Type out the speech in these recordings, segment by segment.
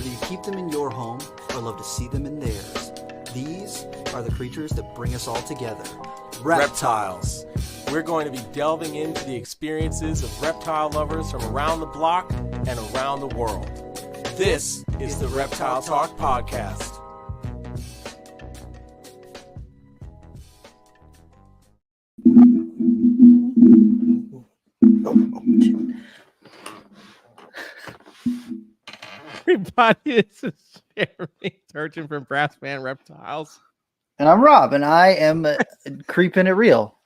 Whether you keep them in your home or love to see them in theirs, these are the creatures that bring us all together. Reptiles. We're going to be delving into the experiences of reptile lovers from around the block and around the world. This is the Reptile Talk Podcast. Everybody, this is Jeremy, searching for brass band reptiles. And I'm Rob, and I am creeping it real.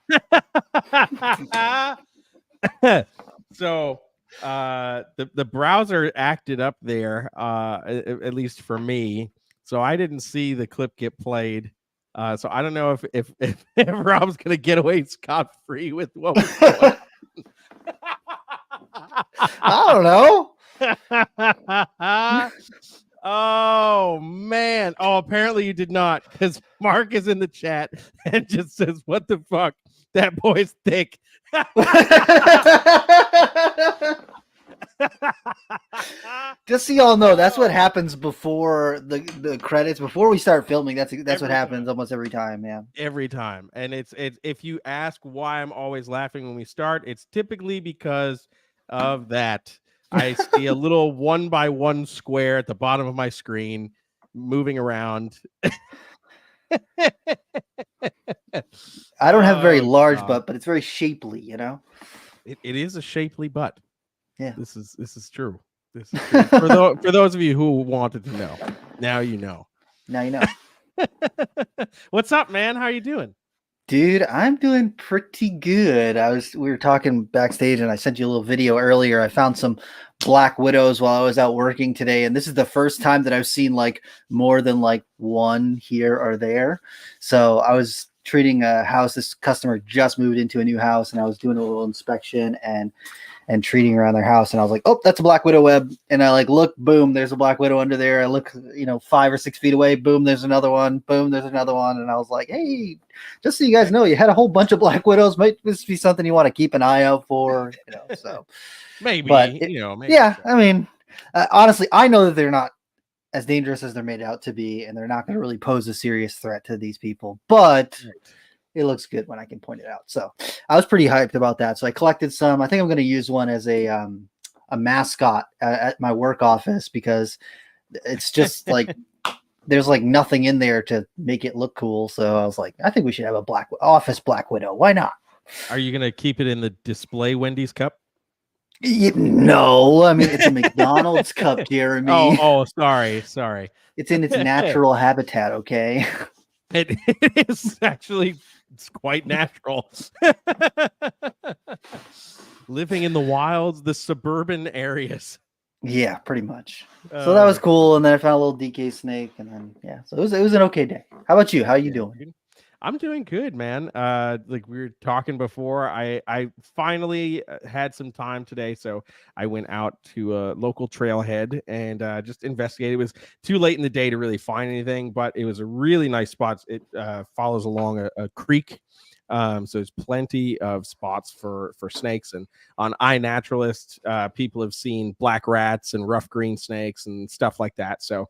So the browser acted up there, at least for me. So I didn't see the clip get played. So I don't know if Rob's gonna get away scot-free with what was going I don't know. Oh man. Oh, apparently you did not, because Mark is in the chat and just says, "What the fuck? That boy's thick." Just so y'all know, that's what happens before the credits. Before we start filming, that's what happens almost every time. Yeah, every time. And it's if you ask why I'm always laughing when we start, it's typically because of that. I see a little 1x1 square at the bottom of my screen moving around. I don't have a very large butt, but it's very shapely, you know. It is a shapely butt. Yeah, this is true. This is true. For those of you who wanted to know, now you know. Now you know. What's up, man? How are you doing? Dude, I'm doing pretty good. We were talking backstage, and I sent you a little video earlier. I found some black widows while I was out working today, and this is the first time that I've seen like more than like one here or there. So I was treating a house. This customer just moved into a new house, and I was doing a little inspection and treating around their house, and I was like, oh, that's a black widow web. And I like look, boom, there's a black widow under there. I look, 5 or 6 feet away, boom, there's another one, boom, there's another one. And I was like, hey, just so you guys know, you had a whole bunch of black widows. Might this be something you want to keep an eye out for? So maybe, maybe. Yeah, I mean, honestly, I know that they're not as dangerous as they're made out to be, and they're not going to really pose a serious threat to these people, but it looks good when I can point it out. So I was pretty hyped about that. So I collected some. I think I'm going to use one as a mascot at my work office, because it's just like there's like nothing in there to make it look cool. So I was like, I think we should have a black widow. Why not? Are you going to keep it in the display Wendy's cup? No, I mean, it's a McDonald's cup, Jeremy. Oh, sorry. It's in its natural habitat. Okay. It is actually, it's quite natural. Living in the wilds, the suburban areas. Yeah, pretty much. So that was cool. And then I found a little DK snake, and then so it was an okay day. How about you? How are you doing? I'm doing good, man. Like we were talking before, I finally had some time today, so I went out to a local trailhead and just investigated. It was too late in the day to really find anything, but it was a really nice spot. It follows along a creek, so there's plenty of spots for snakes. And on iNaturalist, people have seen black rats and rough green snakes and stuff like that. So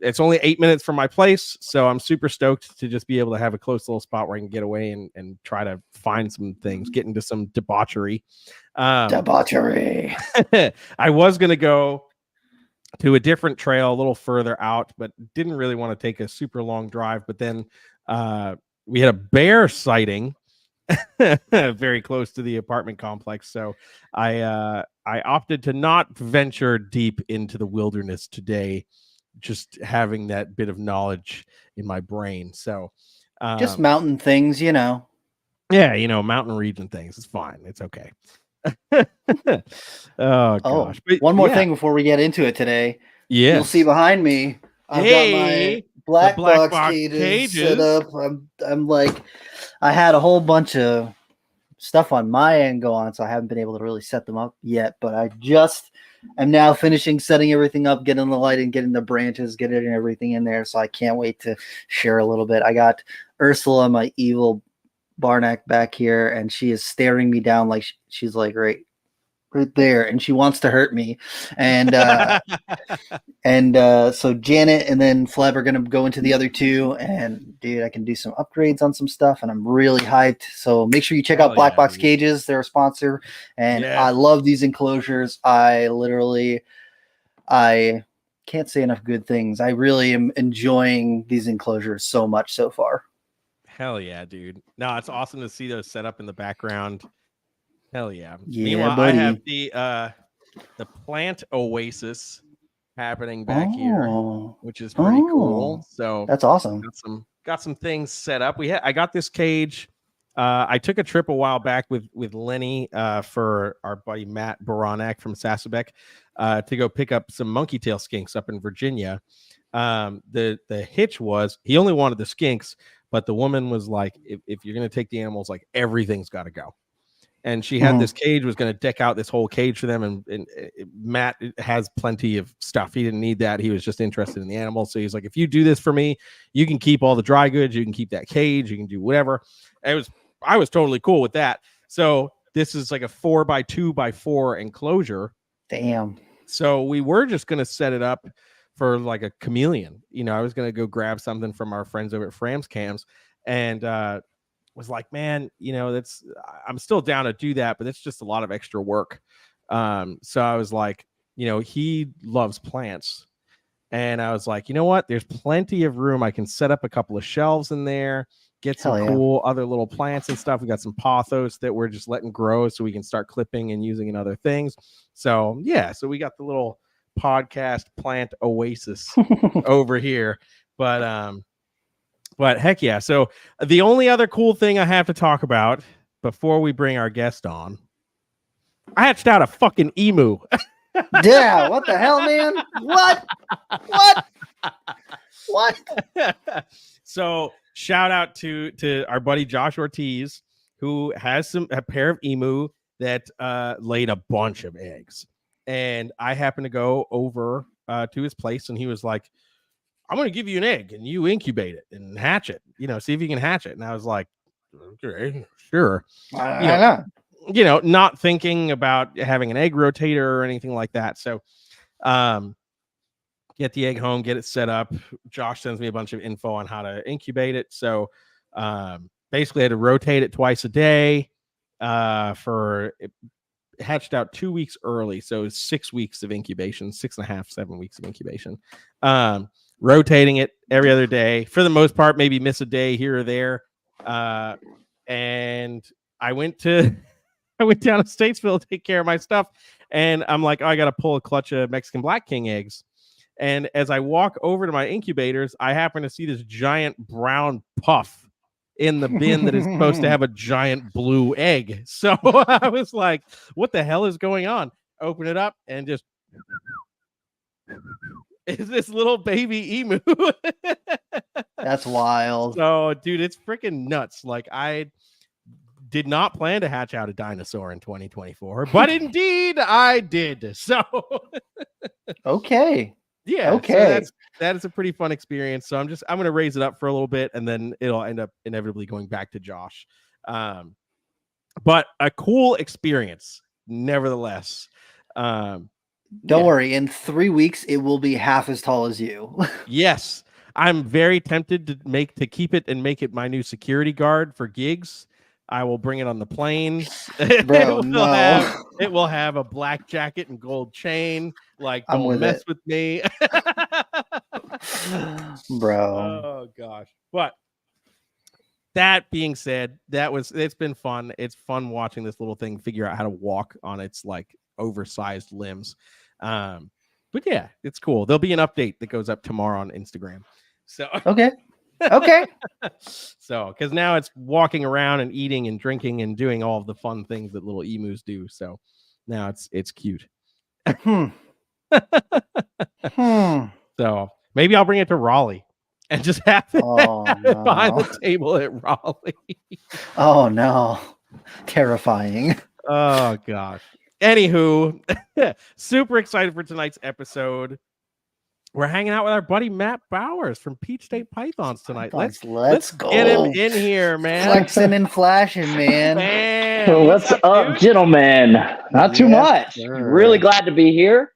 it's only 8 minutes from my place, so I'm super stoked to just be able to have a close little spot where I can get away and try to find some things, get into some debauchery. I was going to go to a different trail a little further out, but didn't really want to take a super long drive. But then we had a bear sighting very close to the apartment complex, so I opted to not venture deep into the wilderness today, just having that bit of knowledge in my brain. So just mountain things, yeah, mountain region things. It's fine, it's okay. Oh gosh. But, one more thing before we get into it today. Yeah, you'll see behind me, I've got my black box cages set up. I'm like, I had a whole bunch of stuff on my end go on, so I haven't been able to really set them up yet, but I just am now finishing setting everything up, getting the lighting, getting the branches, getting everything in there. So I can't wait to share a little bit. I got Ursula, my evil Barnack, back here, and she is staring me down like she's like right right there, and she wants to hurt me. And so Janet and then Fleb are going to go into the other two, and dude, I can do some upgrades on some stuff, and I'm really hyped. So make sure you check out Hell Black yeah, Box dude. Cages. They're a sponsor, and Yes. I love these enclosures. I can't say enough good things. I really am enjoying these enclosures so much so far. Hell yeah, dude. No, it's awesome to see those set up in the background. Hell yeah. Yeah, Meanwhile, buddy. I have the plant oasis happening back here, which is pretty cool. So That's awesome. got some things set up. I got this cage. I took a trip a while back with Lenny for our buddy Matt Baranek from Sassabeck to go pick up some monkey tail skinks up in Virginia. The hitch was he only wanted the skinks, but the woman was like, if you're gonna take the animals, like everything's got to go. And she had this cage, was going to deck out this whole cage for them. And Matt has plenty of stuff. He didn't need that. He was just interested in the animals. So he's like, if you do this for me, you can keep all the dry goods. You can keep that cage. You can do whatever. I was totally cool with that. So this is like a 4x2x4 enclosure. Damn. So we were just going to set it up for like a chameleon. You know, I was going to go grab something from our friends over at Fram's Cams and, was like, man, you know, I'm still down to do that, but it's just a lot of extra work. So I was like, you know, he loves plants. And I was like, you know what? There's plenty of room. I can set up a couple of shelves in there, get some cool other little plants and stuff. We got some pothos that we're just letting grow so we can start clipping and using in other things. So yeah, so we got the little podcast plant oasis over here. But heck yeah. So the only other cool thing I have to talk about before we bring our guest on, I hatched out a fucking emu. Yeah, what the hell, man? What? So shout out to our buddy Josh Ortiz, who has a pair of emu that laid a bunch of eggs. And I happened to go over to his place, and he was like, I'm going to give you an egg and you incubate it and hatch it, you know, see if you can hatch it. And I was like, okay, sure. You know, not thinking about having an egg rotator or anything like that. So, get the egg home, get it set up. Josh sends me a bunch of info on how to incubate it. So, basically I had to rotate it twice a day, it hatched out 2 weeks early. So 6 weeks of incubation, 6.5, 7 weeks of incubation. Rotating it every other day for the most part, maybe miss a day here or there. And I went down to Statesville to take care of my stuff. And I'm like, oh, I got to pull a clutch of Mexican Black King eggs. And as I walk over to my incubators, I happen to see this giant brown puff in the bin that is supposed to have a giant blue egg. So I was like, what the hell is going on? Open it up and just is this little baby emu. That's wild. So, dude, it's freaking nuts. Like, I did not plan to hatch out a dinosaur in 2024, but indeed I did. So, okay. Yeah. Okay. So that is a pretty fun experience. So I'm going to raise it up for a little bit, and then it'll end up inevitably going back to Josh. But a cool experience, nevertheless. Don't worry. In 3 weeks, it will be half as tall as you. Yes. I'm very tempted to keep it and make it my new security guard for gigs. I will bring it on the planes. Bro, it will have a black jacket and gold chain. Like, don't mess with me. Bro. Oh gosh. But that being said, it's been fun. It's fun watching this little thing figure out how to walk on its like oversized limbs. But yeah, it's cool. There'll be an update that goes up tomorrow on Instagram. So okay. So because now it's walking around and eating and drinking and doing all of the fun things that little emus do. So now it's cute. So maybe I'll bring it to Raleigh and just have it behind the table at Raleigh. Oh no. Terrifying. Oh gosh. Anywho, super excited for tonight's episode. We're hanging out with our buddy Matt Bowers from Peach State Pythons tonight. Let's go. get him in here, man. Flexing and flashing, man. Man, What's up, dude? gentlemen? Not too Yes, much. sir. Really glad to be here.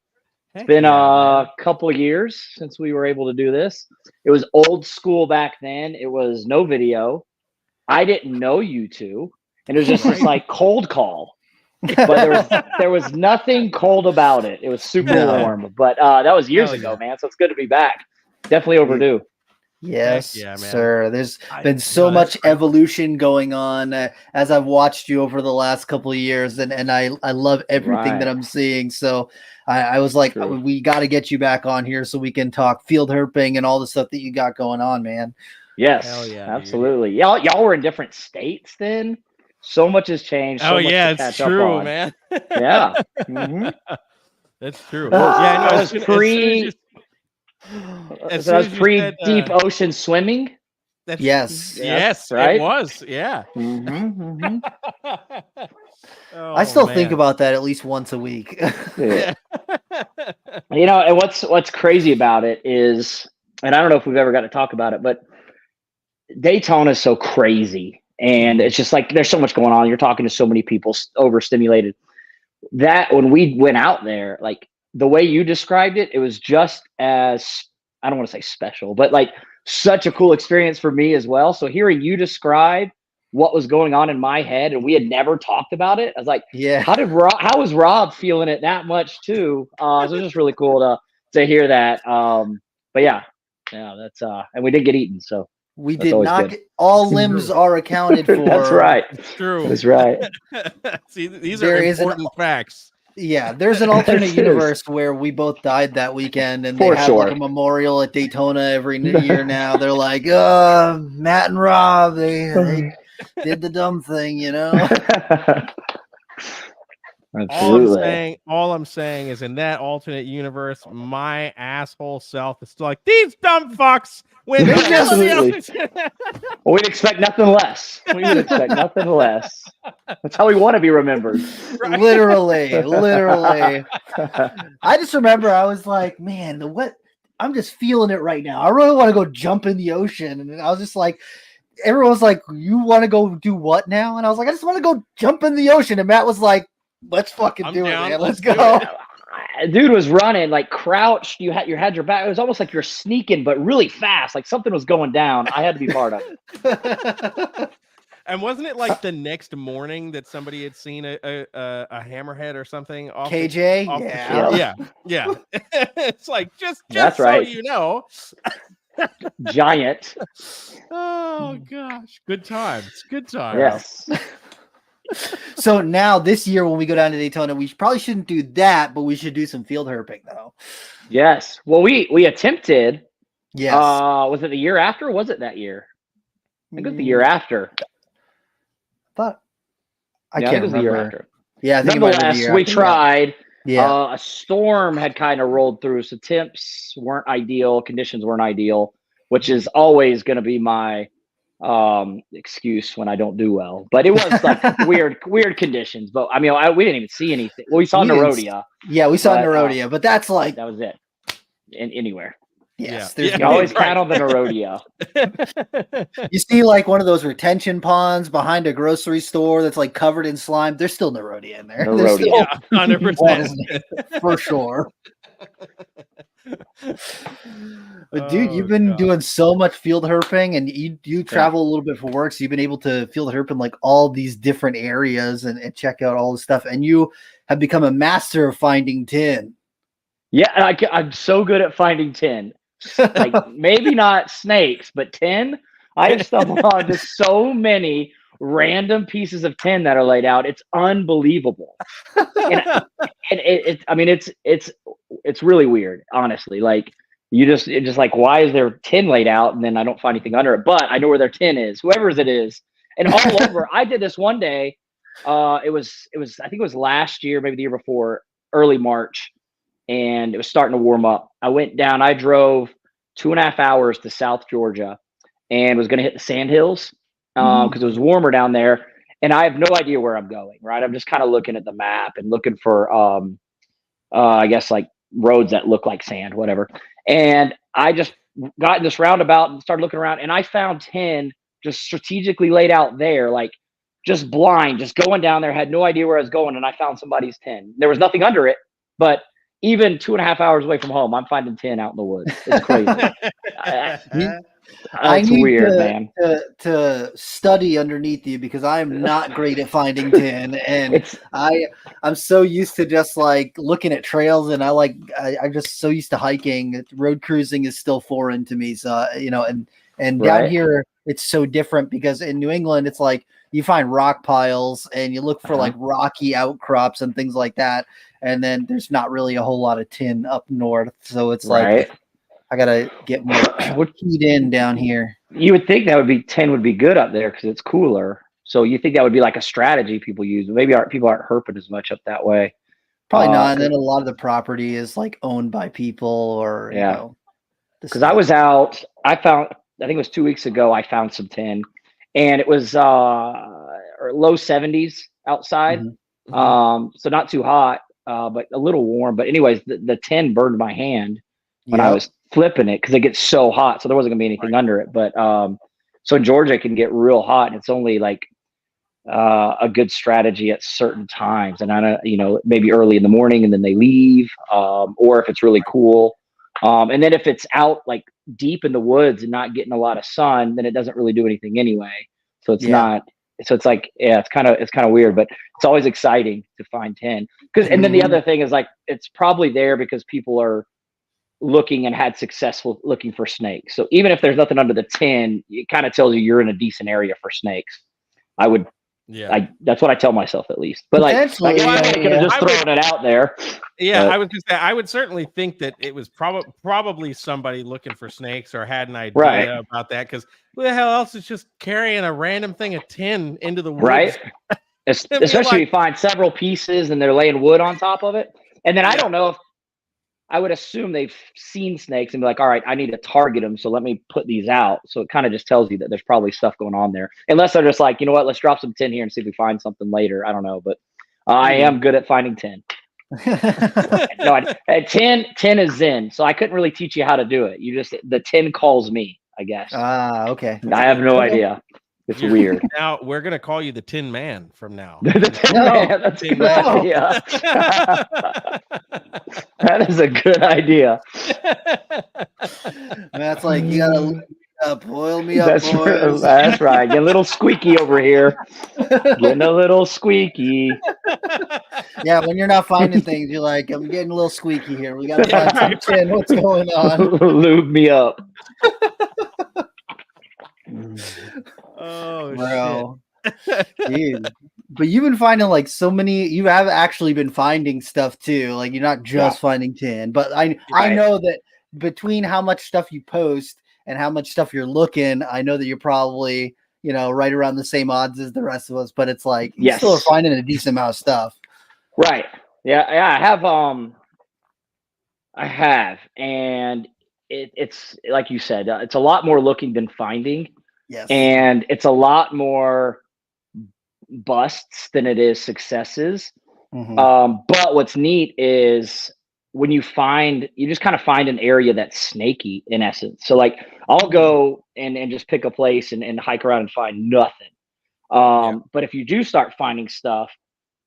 It's Heck been yeah, a couple of years since we were able to do this. It was old school back then. It was no video. I didn't know you two, and it was just this like cold call. But there was nothing cold about it. It was super No. warm. But that was years Hell ago, yeah. man. So it's good to be back. Definitely overdue. Yes, Heck yeah, man. sir. There's I- been so no, that's much great. evolution going on as I've watched you over the last couple of years, and I love everything Right. that I'm seeing. So I was like, True. we got to get you back on here so we can talk field herping and all the stuff that you got going on, man. Yes, Hell yeah, dude. absolutely. Y'all were in different states then. So much has changed. So Oh much yeah, to it's catch up true, on. man. Yeah. Mhm. That's true. Ah, yeah, no, that as was soon as So that was you pre said, deep ocean swimming. that's- Yes. yes, right? it was. Yeah. Mm-hmm, I still think Oh, man. about that at least once a week. Yeah. You know, and what's crazy about it is, and I don't know if we've ever got to talk about it, but Daytona is so crazy, and it's just like there's so much going on. You're talking to so many people, overstimulated. That when we went out there, like the way you described it, it was just as, I don't want to say special, but like such a cool experience for me as well. So hearing you describe what was going on in my head, and we had never talked about it, I was like, Yeah. how was Rob feeling it that much too? So it was just really cool to hear that. But yeah, that's and we did get eaten, so We That's did always not good. get, all limbs are accounted for. that's right. It's true. That's right. See, these There are is an- important facts. Yeah, there's an alternate Yes, it is. universe where we both died that weekend, and For they have sure. like a memorial at Daytona every year now. They're like, Matt and Rob, they did the dumb thing, you know? Absolutely. All I'm saying is in that alternate universe, my asshole self is still like, these dumb fucks win the Absolutely. ocean." Well, we'd expect nothing less. We would expect nothing less. That's how we want to be remembered. Literally. I just remember I was like, man, I'm just feeling it right now. I really want to go jump in the ocean. And I was just like, everyone was like, you want to go do what now? And I was like, I just want to go jump in the ocean. And Matt was like, let's fucking I'm do down. it, man. Let's Let's do go. Dude was running like crouched. You had your back. It was almost like you're sneaking, but really fast. Like something was going down. I had to be part of it. And wasn't it like the next morning that somebody had seen a hammerhead or something off KJ? off the Yeah. shore? Yeah. It's like just That's so right. you know. Giant. Oh gosh, good times. Good times. Yes. So now this year when we go down to Daytona, we probably shouldn't do that, but we should do some field herping though. Yes. Well, we attempted. Yes. Was it the year after? Or was it that year? I think it was the year after. But I Yeah, can't think it was the year remember. after. Yeah, I think it might have been the Nonetheless, year we after. tried. Yeah. A storm had kind of rolled through, so temps weren't ideal, conditions weren't ideal, which is always going to be my excuse when I don't do well. But it was like weird conditions. But I mean, we didn't even see anything. Well, we saw We didn't Nerodia. Yeah, we saw But, Nerodia, but that's like That was it. Anywhere. yes. Yeah. There's You always Right. count on the Nerodia. You see like one of those retention ponds behind a grocery store that's like covered in slime. There's still Nerodia in there. There's Nerodia. still- Yeah, 100%. for sure. But dude, you've been doing so much field herping, and you travel a little bit for work, so you've been able to field herp in like all these different areas and check out all the stuff. And you have become a master of finding tin. Yeah, I'm so good at finding tin. Like maybe not snakes, but tin. I have stumbled onto so many random pieces of tin that are laid out. It's unbelievable. And it's really weird, honestly. Like it's just like, why is there tin laid out? And then I don't find anything under it, but I know where their tin is, whoever's it is. And all over, I did this one day. It was, I think it was last year, maybe the year before, early March. And it was starting to warm up. I went down, I drove 2.5 hours to South Georgia and was going to hit the sand hills because it was warmer down there. And I have no idea where I'm going, right? I'm just kind of looking at the map and looking for, I guess, like roads that look like sand, whatever. And I just got in this roundabout and started looking around, and I found 10 just strategically laid out there, like just blind, just going down there, had no idea where I was going. And I found somebody's 10. There was nothing under it, but even 2.5 hours away from home, I'm finding 10 out in the woods. It's crazy. I It's need weird, man. to study underneath you because I'm not great at finding 10, and I'm so used to just like looking at trails, and I'm just so used to hiking. Road cruising is still foreign to me, so and down Right. here it's so different because in New England it's like you find rock piles and you look for like rocky outcrops and things like that, and then there's not really a whole lot of tin up north, so it's like I gotta get more keyed in down here. You would think that would be 10 would be good up there because it's cooler. So you think that would be like a strategy people use. Maybe people aren't herping as much up that way. Probably not. And then a lot of the property is like owned by people or Because I was out, I think it was 2 weeks ago, I found some 10, and it was low 70s outside. Mm-hmm. So not too hot, but a little warm. But anyways, the 10 burned my hand when I was flipping it because it gets so hot. So there wasn't gonna be anything under it. But so in Georgia it can get real hot, and it's only like a good strategy at certain times. And I don't, maybe early in the morning and then they leave, or if it's really cool. And then if it's out like deep in the woods and not getting a lot of sun, then it doesn't really do anything anyway. So it's not. So it's like, it's kind of weird, but it's always exciting to find 10. And then the other thing is like, it's probably there because people are looking and had successful looking for snakes. So even if there's nothing under the 10, it kind of tells you you're in a decent area for snakes. That's what I tell myself at least. But I could have just thrown it out there. Yeah, I was gonna say I would certainly think that it was probably somebody looking for snakes or had an idea about that, because who the hell else is just carrying a random thing of tin into the woods? Right. Especially if you find several pieces and they're laying wood on top of it. And then I don't know if I would assume they've seen snakes and be like, all right, I need to target them, so let me put these out. So it kind of just tells you that there's probably stuff going on there. Unless they're just like, you know what, let's drop some 10 here and see if we find something later. I don't know, but I am good at finding 10. 10 is Zen, so I couldn't really teach you how to do it. The 10 calls me, I guess. Okay. I have no idea. It's weird. Now we're gonna call you the Tin Man from now. The Tin Man, that's a good idea. That is a good idea. That's like, you gotta boil me up, boys. That's right. Get a little squeaky over here. Getting a little squeaky. Yeah, when you're not finding things, you're like, I'm getting a little squeaky here. We gotta find some 10. What's going on? Lube me up. Oh, bro. Dude. But you've been finding like so many. You have actually been finding stuff too. Like you're not just finding 10. But I know that between how much stuff you post and how much stuff you're looking, I know that you're probably right around the same odds as the rest of us. But it's like you still are finding a decent amount of stuff. Right. Yeah. I have, and it's like you said, it's a lot more looking than finding. Yes. And it's a lot more busts than it is successes. But what's neat is when you just kind of find an area that's snaky in essence. So like I'll go and just pick a place and hike around and find nothing. But if you do start finding stuff,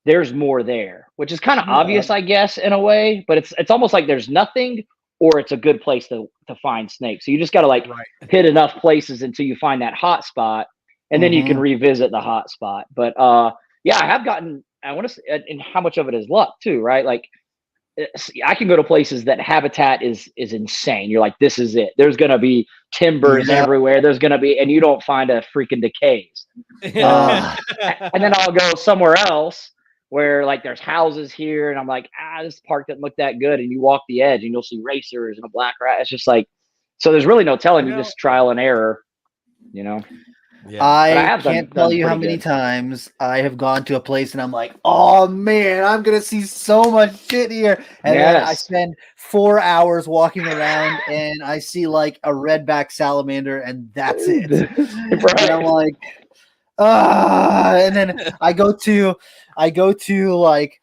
there's more there, which is kind of obvious, I guess, in a way, but it's almost like there's nothing, or it's a good place to find snakes. So you just got to hit enough places until you find that hot spot, and then you can revisit the hot spot. But I have gotten, I want to say, and how much of it is luck too, right? Like I can go to places that habitat is insane. You're like, this is it. There's going to be timbers everywhere. There's going to be, and you don't find a freaking decays. And then I'll go somewhere else where like there's houses here, and I'm like, this park doesn't look that good. And you walk the edge and you'll see racers and a black rat. It's just like, so there's really no telling. You just trial and error, Yeah. I can't tell you how many times I have gone to a place and I'm like, oh man, I'm going to see so much shit here. And then I spend 4 hours walking around and I see like a redback salamander and that's it. And I'm like, and then I go to like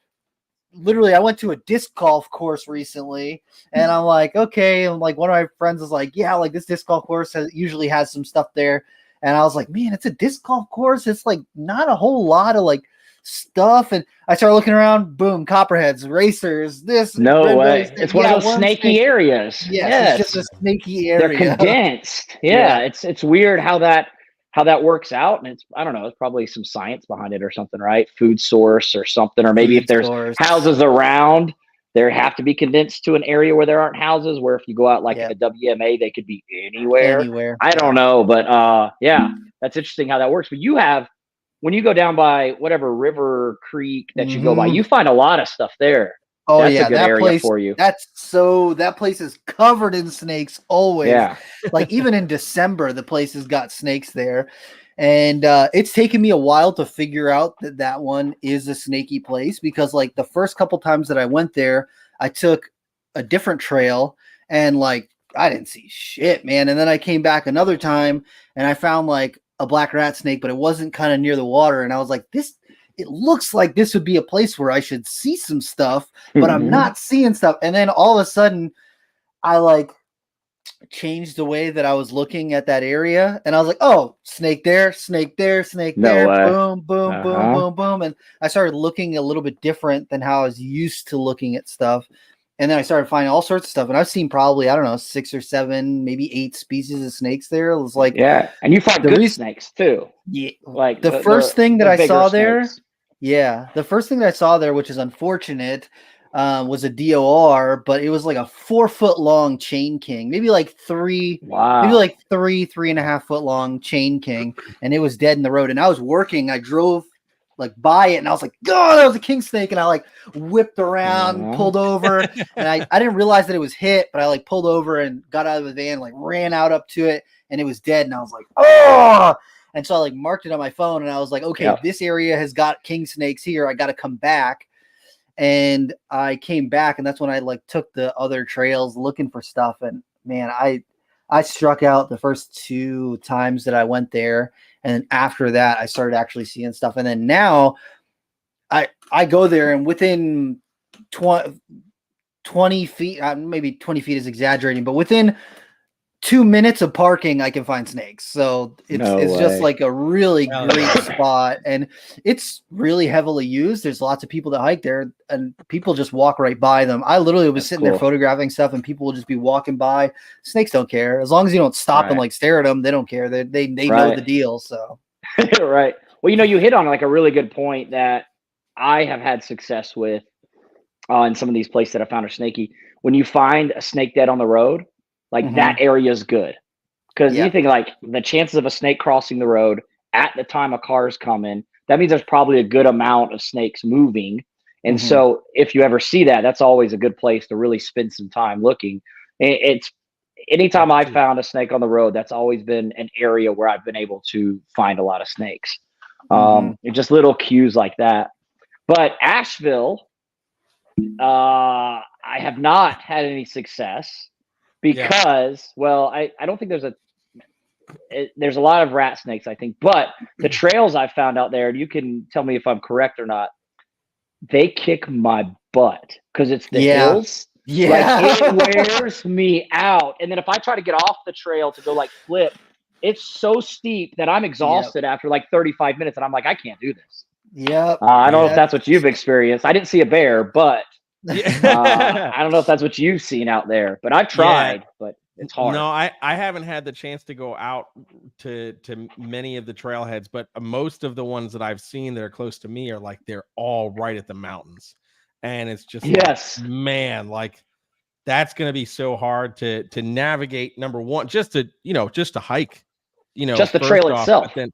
literally, I went to a disc golf course recently, and I'm like, okay. And like one of my friends was like, yeah, like this disc golf course usually has some stuff there. And I was like, man, it's a disc golf course. It's like not a whole lot of like stuff. And I started looking around, boom, copperheads, racers, this. No way. It's one of those snaky areas. Yes, it's just a snaky area. They're condensed. Yeah. It's weird how that works out. And I don't know, it's probably some science behind it or something, right? Food source or something, or maybe if there's houses around, they have to be condensed to an area where there aren't houses, where if you go out like a WMA, they could be anywhere. I don't know, but that's interesting how that works. But when you go down by whatever river, creek that you go by, you find a lot of stuff there. Oh, that's yeah, a good that area place for you. That place is covered in snakes always. Yeah. Like even in December, the place has got snakes there. And it's taken me a while to figure out that one is a snaky place, because like the first couple times that I went there, I took a different trail and like I didn't see shit, man. And then I came back another time and I found like a black rat snake, but it wasn't kind of near the water. And I was like, it looks like this would be a place where I should see some stuff, but I'm not seeing stuff. And then all of a sudden I like changed the way that I was looking at that area. And I was like, oh, snake there, snake there, snake there. Boom, boom, boom, boom, boom. And I started looking a little bit different than how I was used to looking at stuff. And then I started finding all sorts of stuff. And I've seen probably, I don't know, 6 or 7, maybe 8 species of snakes there. It was like, yeah. And you find good snakes too. Yeah. Like the first thing that I saw there. Snakes. Yeah. The first thing that I saw there, which is unfortunate, was a DOR, but it was like a 4-foot long chain king, maybe like 3.5 foot long chain king. And it was dead in the road. And I was working, I drove like by it and I was like, oh, that was a king snake. And I like whipped around, pulled over, and I didn't realize that it was hit, but I like pulled over and got out of the van, like ran out up to it, and it was dead. And I was like, oh, and so I like marked it on my phone and I was like, okay, this area has got king snakes here. I got to come back. And I came back, and that's when I like took the other trails looking for stuff. And man, I struck out the first 2 times that I went there. And then after that, I started actually seeing stuff. And then now I go there, and within 20 feet, maybe 20 feet is exaggerating, but within 2 minutes of parking, I can find snakes. So it's just like a really great spot, and it's really heavily used. There's lots of people that hike there, and people just walk right by them. I literally was sitting there photographing stuff, and people will just be walking by. Snakes don't care. As long as you don't stop and like stare at them, they don't care. They know the deal. So right. Well, you hit on like a really good point that I have had success with in some of these places that I found are snaky. When you find a snake dead on the road, like that area is good, because you think like the chances of a snake crossing the road at the time a car is coming, that means there's probably a good amount of snakes moving. And so if you ever see that, that's always a good place to really spend some time looking. It's anytime I've found a snake on the road, that's always been an area where I've been able to find a lot of snakes. Just little cues like that. But Asheville, I have not had any success. Because, I don't think there's a lot of rat snakes, I think, but the trails I found out there, and you can tell me if I'm correct or not, they kick my butt because it's the hills. Yeah. Like, it wears me out. And then if I try to get off the trail to go like flip, it's so steep that I'm exhausted after like 35 minutes. And I'm like, I can't do this. I don't know if that's what you've experienced. I didn't see a bear, but I don't know if that's what you've seen out there, but I've tried, but it's hard. No, I haven't had the chance to go out to many of the trailheads, but most of the ones that I've seen that are close to me are like they're all right at the mountains, and it's just like, man, like that's gonna be so hard to navigate. Number one, just to hike, just the trail itself. And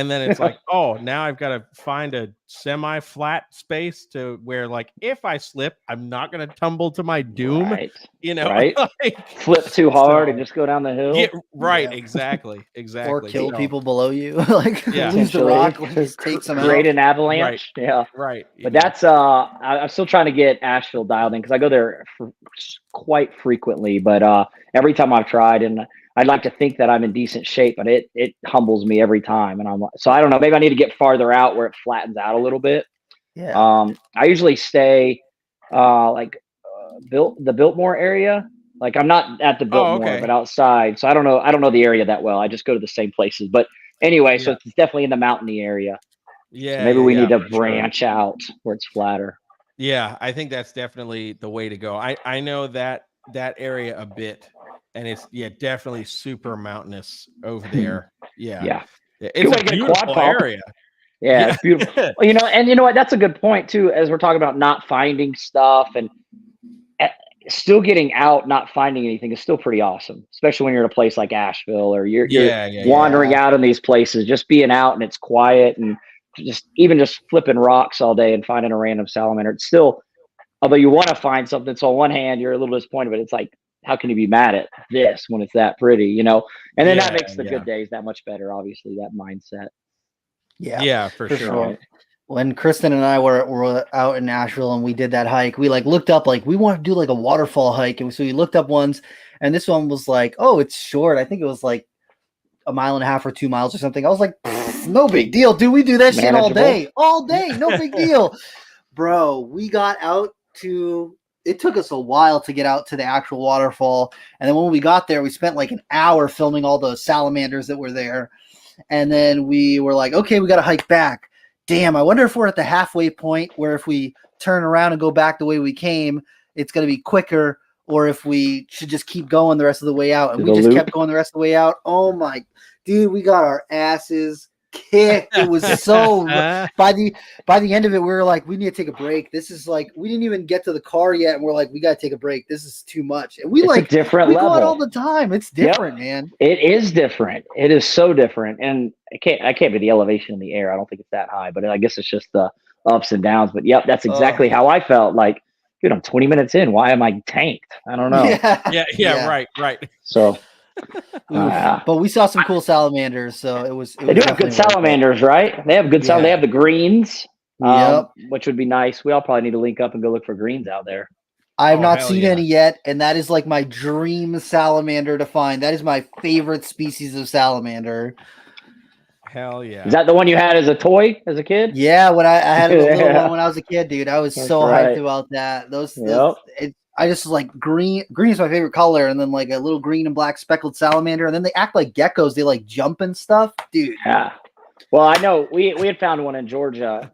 then it's like, oh, now I've got to find a semi-flat space to where, like, if I slip, I'm not going to tumble to my doom. Right. Like, flip too hard and just go down the hill. Yeah, right. Yeah. Exactly. Or kill people below you. Like, lose the rock, just takes them out. Create an avalanche. Right. Yeah. Right. But that's I'm still trying to get Asheville dialed in because I go there quite frequently. But every time I've tried, and I'd like to think that I'm in decent shape, but it humbles me every time. And so I don't know, maybe I need to get farther out where it flattens out a little bit. Yeah. I usually stay the Biltmore area. Like I'm not at the Oh, Biltmore, okay. but outside. So I don't know the area that well. I just go to the same places. But anyway, so Yeah. it's definitely in the mountainy area. Yeah, So maybe we need to for sure. branch out where it's flatter. Yeah, I think that's definitely the way to go. I know that area a bit, and it's definitely super mountainous over there. Yeah, Yeah. it's Good way a to get a quad beautiful pump. area. Yeah, it's beautiful. Well, and you know what? That's a good point too. As we're talking about not finding stuff and still getting out, not finding anything is still pretty awesome. Especially when you're in a place like Asheville or you're wandering out in these places. Just being out and it's quiet and just flipping rocks all day and finding a random salamander. It's still, although you want to find something. So on one hand, you're a little disappointed, but it's like, how can you be mad at this when it's that pretty? And then that makes the good days that much better. Obviously, that mindset. Yeah, for sure. Right. When Kristen and I were out in Nashville and we did that hike, we looked up we want to do a waterfall hike, and so we looked up ones, and this one was oh, it's short. I think it was 1.5 miles or 2 miles or something. I was like, no big deal, dude. We do that shit all day, no big deal, bro. We got out to. It took us a while to get out to the actual waterfall, and then when we got there, we spent an hour filming all the salamanders that were there, and then we were like, okay, we got to hike back. Damn, I wonder if we're at the halfway point where if we turn around and go back the way we came, it's going to be quicker, or if we should just keep going the rest of the way out. And we just kept going the rest of the way out. Oh my, dude, we got our asses kicked. It was so by the end of it, we were like, we need to take a break. This is we didn't even get to the car yet, and we're like, we got to take a break. This is too much. And it's a different level. Go out all the time. It's different, man. It is different. It is so different. And I can't be the elevation in the air. I don't think it's that high, but I guess it's just the ups and downs. But that's exactly how I felt. Like, dude, I'm 20 minutes in. Why am I tanked? I don't know. Yeah. Right. So. But we saw some cool salamanders, so it was. They do have good salamanders, right? They have good They have the greens, which would be nice. We all probably need to link up and go look for greens out there. I have not seen any yet, and that is my dream salamander to find. That is my favorite species of salamander. Hell yeah! Is that the one you had as a toy as a kid? Yeah, when I had a little one when I was a kid, dude. I was hyped about that. I just green. Green is my favorite color, and then a little green and black speckled salamander, and then they act like geckos. They jump and stuff, dude. Yeah. Well, I know we had found one in Georgia.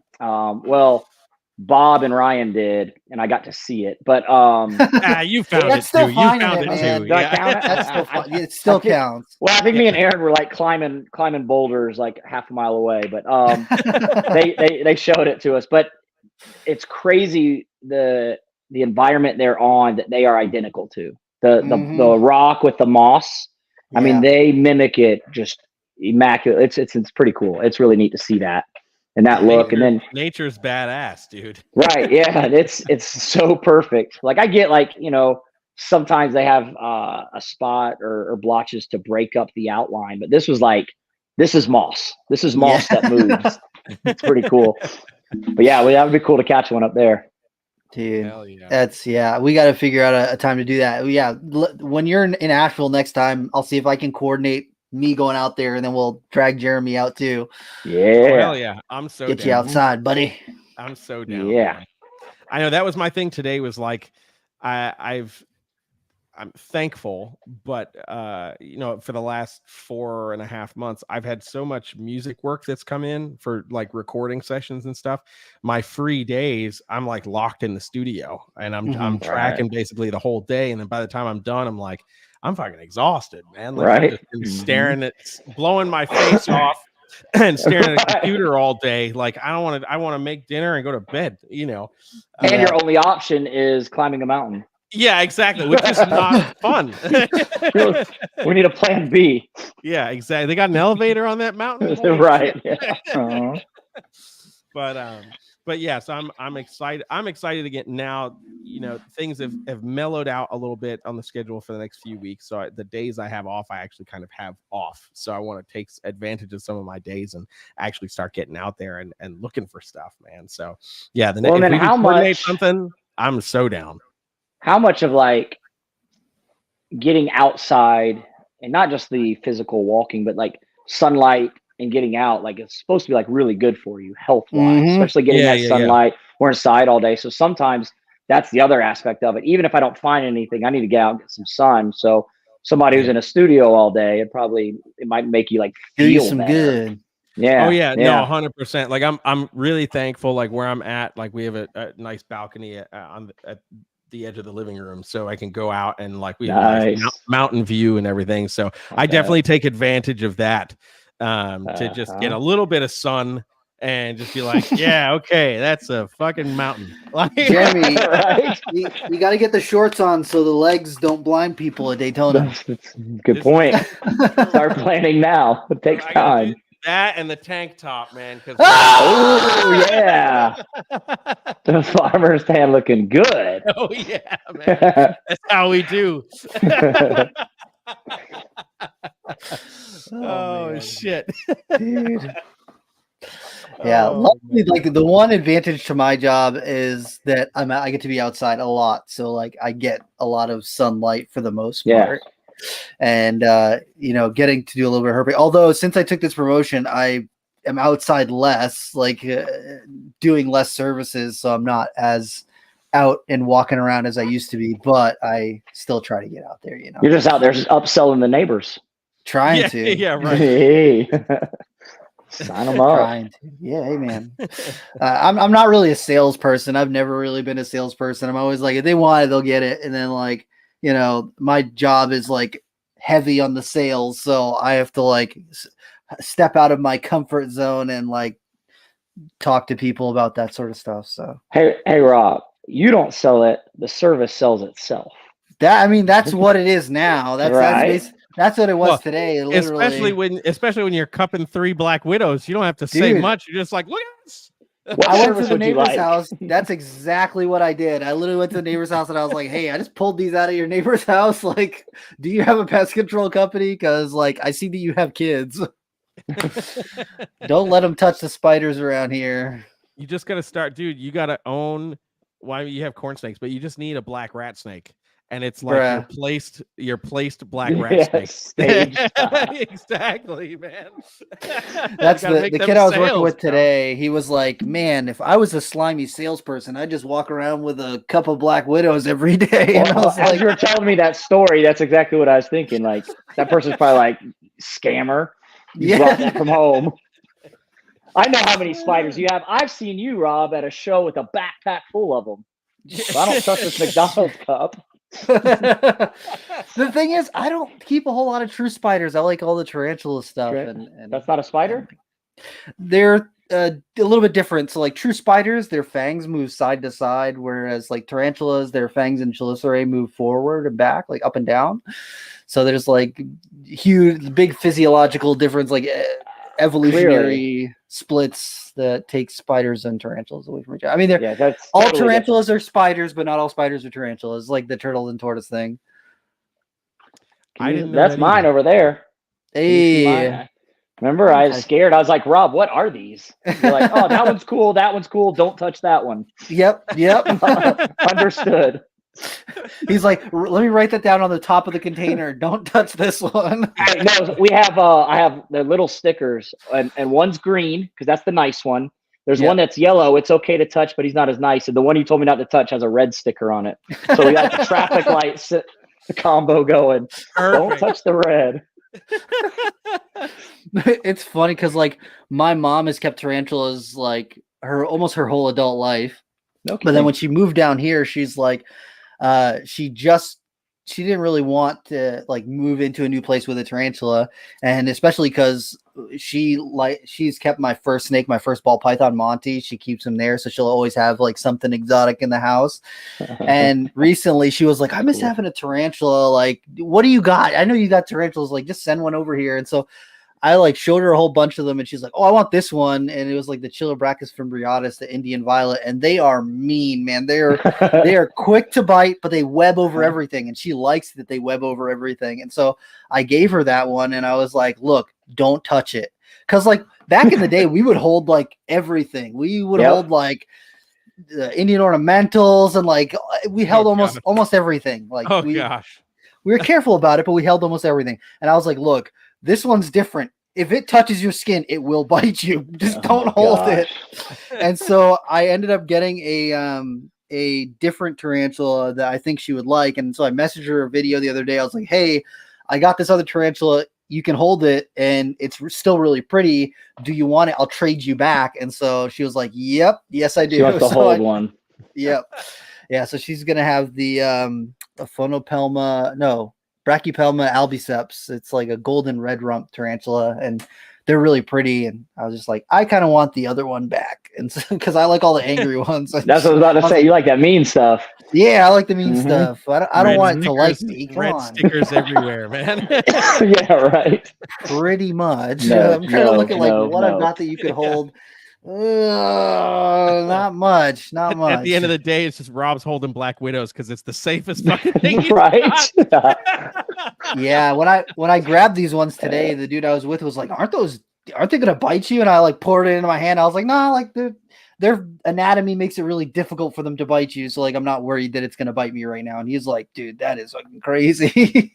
Bob and Ryan did, and I got to see it. But you found it too. You found it too. Do I count it? That's still fun. It still counts. Well, I think me and Aaron were climbing boulders half a mile away, but they showed it to us. But it's crazy the environment they're on that they are identical to the rock with the moss. I mean, they mimic it just immaculate. It's pretty cool. It's really neat to see that and that look. And then nature's badass, dude. Right. Yeah. It's so perfect. I get sometimes they have a spot or blotches to break up the outline, but this was this is moss. This is moss that moves. It's pretty cool. But that would be cool to catch one up there. Dude, that's we got to figure out a time to do that. When you're in Asheville next time, I'll see if I can coordinate me going out there, and then we'll drag Jeremy out too. Hell yeah! I'm so get you outside, buddy. I'm so down. Yeah, man. I know that was my thing today. Was I'm thankful, but for the last 4.5 months, I've had so much music work that's come in for recording sessions and stuff. My free days, I'm locked in the studio, and I'm tracking basically the whole day. And then by the time I'm done, I'm fucking exhausted, man. I've just been staring at, blowing my face off and staring at a computer all day. I want to make dinner and go to bed, And your only option is climbing a mountain. Yeah, exactly. Which is not fun. We need a plan B. Yeah, exactly. They got an elevator on that mountain, right? Yeah. But yeah. So I'm excited. I'm excited to get now. Things have mellowed out a little bit on the schedule for the next few weeks. So the days I have off, I actually kind of have off. So I want to take advantage of some of my days and actually start getting out there and looking for stuff, man. So yeah, if we can coordinate something, I'm so down. How much of getting outside and not just the physical walking, but sunlight and getting out, like it's supposed to be like really good for you health wise, especially getting Yeah, that yeah, sunlight. We're inside all day. So sometimes that's the other aspect of it. Even if I don't find anything, I need to get out and get some sun. So somebody who's in a studio all day, it might make you like Do you feel some better. good. Yeah. Oh yeah, no, 100%. Like I'm really thankful. Like where I'm at, like we have a nice balcony at the edge of the living room, so I can go out and like we have a nice mountain view and everything. So I definitely take advantage of that to just get a little bit of sun and just be like, yeah, okay, that's a fucking mountain. Like, Jeremy, Right? you got to get the shorts on so the legs don't blind people at Daytona. That's a good point. Start planning now. It takes I gotta do time. that and the tank top, man. Because Oh yeah, the farmer's tan looking good. oh yeah, man, that's how we do. Oh shit, Dude. Yeah, Oh, luckily, like the one advantage to my job is that I get to be outside a lot, so like I get a lot of sunlight for the most part, and getting to do a little bit of herping. Although since I took this promotion, I am outside less, like doing less services, so I'm not as out and walking around as I used to be. But I still try to get out there. You're just out there just upselling the neighbors. Trying to, yeah, right. Hey. Sign them up. Trying to. Yeah, hey man. I'm not really a salesperson. I've never really been a salesperson. I'm always like, if they want it, they'll get it. And then like, my job is like heavy on the sales, so I have to like step out of my comfort zone and like talk to people about that sort of stuff. So hey Rob, you don't sell it. The service sells itself. That's what it is now. Right. That's what it was today. Literally. Especially when you're cupping 3 Black Widows, you don't have to say much. You're just like, look at this. What I went service to the would you neighbor's like? house. That's exactly what I did. I literally went to the neighbor's house and I was like, hey, I just pulled these out of your neighbor's house. Like, do you have a pest control company? Because like I see that you have kids. Don't let them touch the spiders around here. You just gotta start, dude. You gotta own. Why you have corn snakes, but you just need a black rat snake, and it's like your placed black rat snake. Exactly, man. That's the kid I was working with today. He was like, man, if I was a slimy salesperson, I'd just walk around with a cup of Black Widows every day. And I was as like, you were telling me that story, that's exactly what I was thinking. Like that person's probably like scammer. You brought that from home. I know how many spiders you have. I've seen you, Rob, at a show with a backpack full of them. So I don't trust this McDonald's cup. The thing is, I don't keep a whole lot of true spiders. I like all the tarantula stuff. And that's not a spider? They're a little bit different. So like true spiders, their fangs move side to side, whereas like tarantulas, their fangs and chelicerae move forward and back, like up and down. So there's like huge, big physiological difference, like evolutionary splits that take spiders and tarantulas away from each other. I mean, that's all totally tarantulas different. Are spiders, but not all spiders are tarantulas, like the turtle and tortoise thing. I didn't know that's mine over there. Hey, remember, I was scared. I was like, Rob, what are these? You're like, oh, that one's cool. That one's cool. Don't touch that one. Yep. Understood. He's like, let me write that down on the top of the container. Don't touch this one. No, we have I have the little stickers, and one's green because that's the nice one. There's one that's yellow. It's okay to touch, but he's not as nice. And the one you told me not to touch has a red sticker on it. So we got the traffic lights combo going. Perfect. Don't touch the red. It's funny because like my mom has kept tarantulas like almost her whole adult life. Okay. But then when she moved down here, she's like, she didn't really want to like move into a new place with a tarantula, and especially because she's kept my first snake, my first ball python, Monty. She keeps him there, so she'll always have like something exotic in the house. And recently, she was like, "I miss having a tarantula. Like, what do you got? I know you got tarantulas. Like, just send one over here." And so I like showed her a whole bunch of them, and she's like, "Oh, I want this one." And it was like the Chilobrachus fimbriatus, the Indian violet, and they are mean, man. They are quick to bite, but they web over everything, and she likes that they web over everything. And so I gave her that one, and I was like, "Look, don't touch it," because like back in the day, we would hold like everything. We would hold like the Indian ornamentals, and like we held almost everything. Like we were careful about it, but we held almost everything. And I was like, "Look, this one's different. if it touches your skin, it will bite you. Just Oh don't my hold gosh. it. And so I ended up getting a different tarantula that I think she would like. And so I messaged her a video the other day. I was like, hey, I got this other tarantula. You can hold it, and it's still really pretty. Do you want it? I'll trade you back. And so she was like, yep, yes, I do. She wants to So hold one. Yep. Yeah, so she's gonna have the Phonopelma, no, Brachypelma albiceps. It's like a golden red rump tarantula, and they're really pretty. And I was just like, I kind of want the other one back, and because I like all the angry ones. That's what I was about to say. like, You like that mean stuff. yeah, I like the mean Mhm. stuff. I don't Red want it to like stickers- me. Come red on, stickers everywhere, man. Yeah, right. pretty much. No, I'm trying to look at like no, what I've got that you could hold. Not much. Not much. At the end of the day, it's just Rob's holding Black Widows because it's the safest fucking thing. he's Right. got. Yeah, when I grabbed these ones today, the dude I was with was like, aren't they gonna bite you? And I like poured it into my hand. I was like, nah, like their anatomy makes it really difficult for them to bite you. So like I'm not worried that it's gonna bite me right now. And he's like, dude, that is fucking crazy.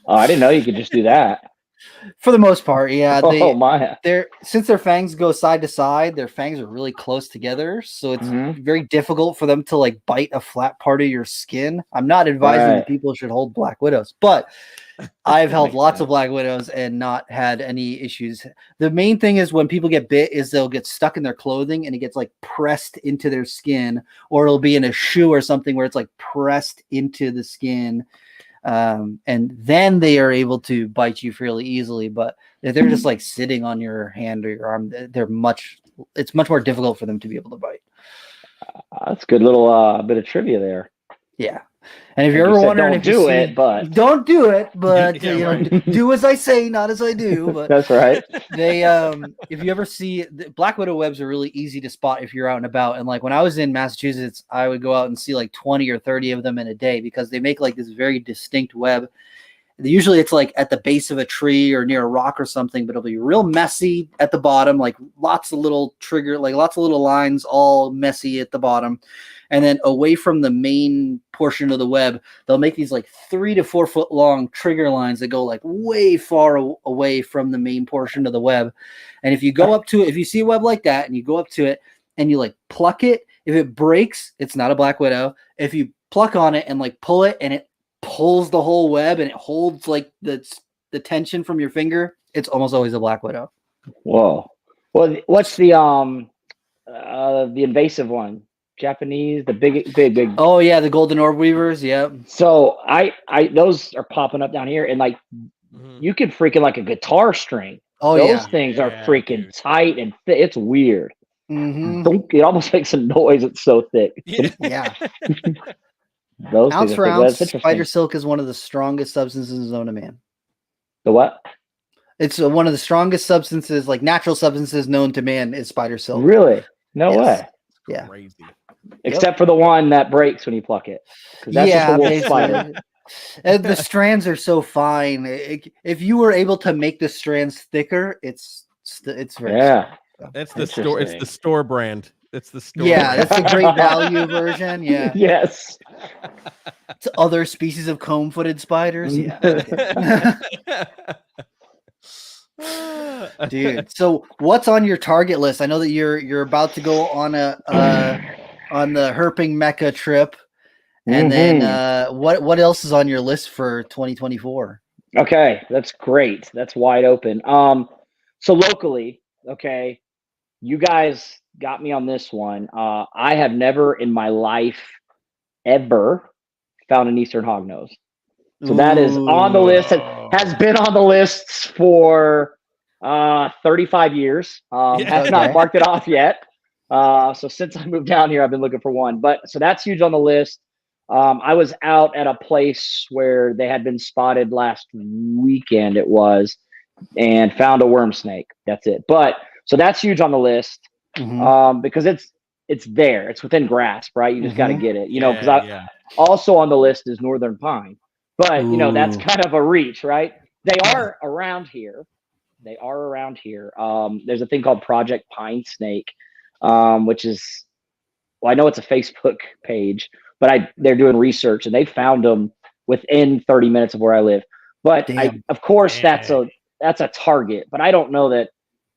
Oh, I didn't know you could just do that. For the most part, yeah. Oh my. Since their fangs go side to side, their fangs are really close together, so it's Mhm. very difficult for them to like bite a flat part of your skin. I'm not advising Right. that people should hold Black Widows, but I've held Makes lots of sense. Black Widows and not had any issues. The main thing is when people get bit is they'll get stuck in their clothing and it gets like pressed into their skin, or it'll be in a shoe or something where it's like pressed into the skin. And then they are able to bite you fairly easily. But if they're just like sitting on your hand or your arm, it's much more difficult for them to be able to bite. That's a good little bit of trivia there. Yeah. And if you're Like ever you said, wondering don't if you do see, it, but don't do it, but Yeah, you know, right. do as I say, not as I do. But that's right. they if you ever see the Black Widow webs are really easy to spot if you're out and about. And like when I was in Massachusetts, I would go out and see like 20 or 30 of them in a day because they make like this very distinct web. Usually it's like at the base of a tree or near a rock or something, but it'll be real messy at the bottom, like lots of little lots of little lines, all messy at the bottom. And then away from the main portion of the web, they'll make these like 3 to 4 foot long trigger lines that go like way far away from the main portion of the web. And if you go up to it, if you see a web like that and you go up to it and you like pluck it, if it breaks, it's not a Black Widow. If you pluck on it and like pull it and it pulls the whole web and it holds like the tension from your finger, it's almost always a Black Widow. Whoa. Well, what's the invasive one? Japanese, the big. Oh yeah, the golden orb weavers. Yeah. So I those are popping up down here, and like Mhm. you can freaking like a guitar string. Oh those yeah. things are Yeah, freaking dude. tight and thick. It's weird. Mm-hmm. It almost makes a noise. It's so thick. Yeah. Yeah. Those Ounce things for are thick. ounce, That's interesting. spider silk is one of the strongest substances known to man. The what? It's one of the strongest substances, like natural substances known to man, is spider silk. Really? No Yes. way. Yeah. Crazy. Except for the one that breaks when you pluck it. 'Cause that's just a wolf basically. spider. And the strands are so fine. If you were able to make the strands thicker, it's very Yeah. strong. That's the store. It's Interesting. the store brand. It's the store. Yeah, brand. that's the great value version. Yeah. Yes. To other species of comb-footed spiders. Yeah. Dude, so what's on your target list? I know that you're about to go on on the herping Mecca trip, and then what else is on your list for 2024? Okay, that's great. That's wide open. So locally, okay, you guys got me on this one. I have never in my life ever found an Eastern hognose. So that is on the list. It has been on the lists for 35 years. Have not Okay. marked it off yet. So since I moved down here, I've been looking for one. But so that's huge on the list. I was out at a place where they had been spotted last weekend, it was, and found a worm snake. That's it. But so that's huge on the list because it's there. It's within grasp, right? You just got to get it. You know, because also on the list is northern pine. But, you know, that's kind of a reach, right? They are around here. There's a thing called Project Pine Snake, which is, well, I know it's a Facebook page, but they're doing research and they found them within 30 minutes of where I live. But of course, that's that's a target, but I don't know that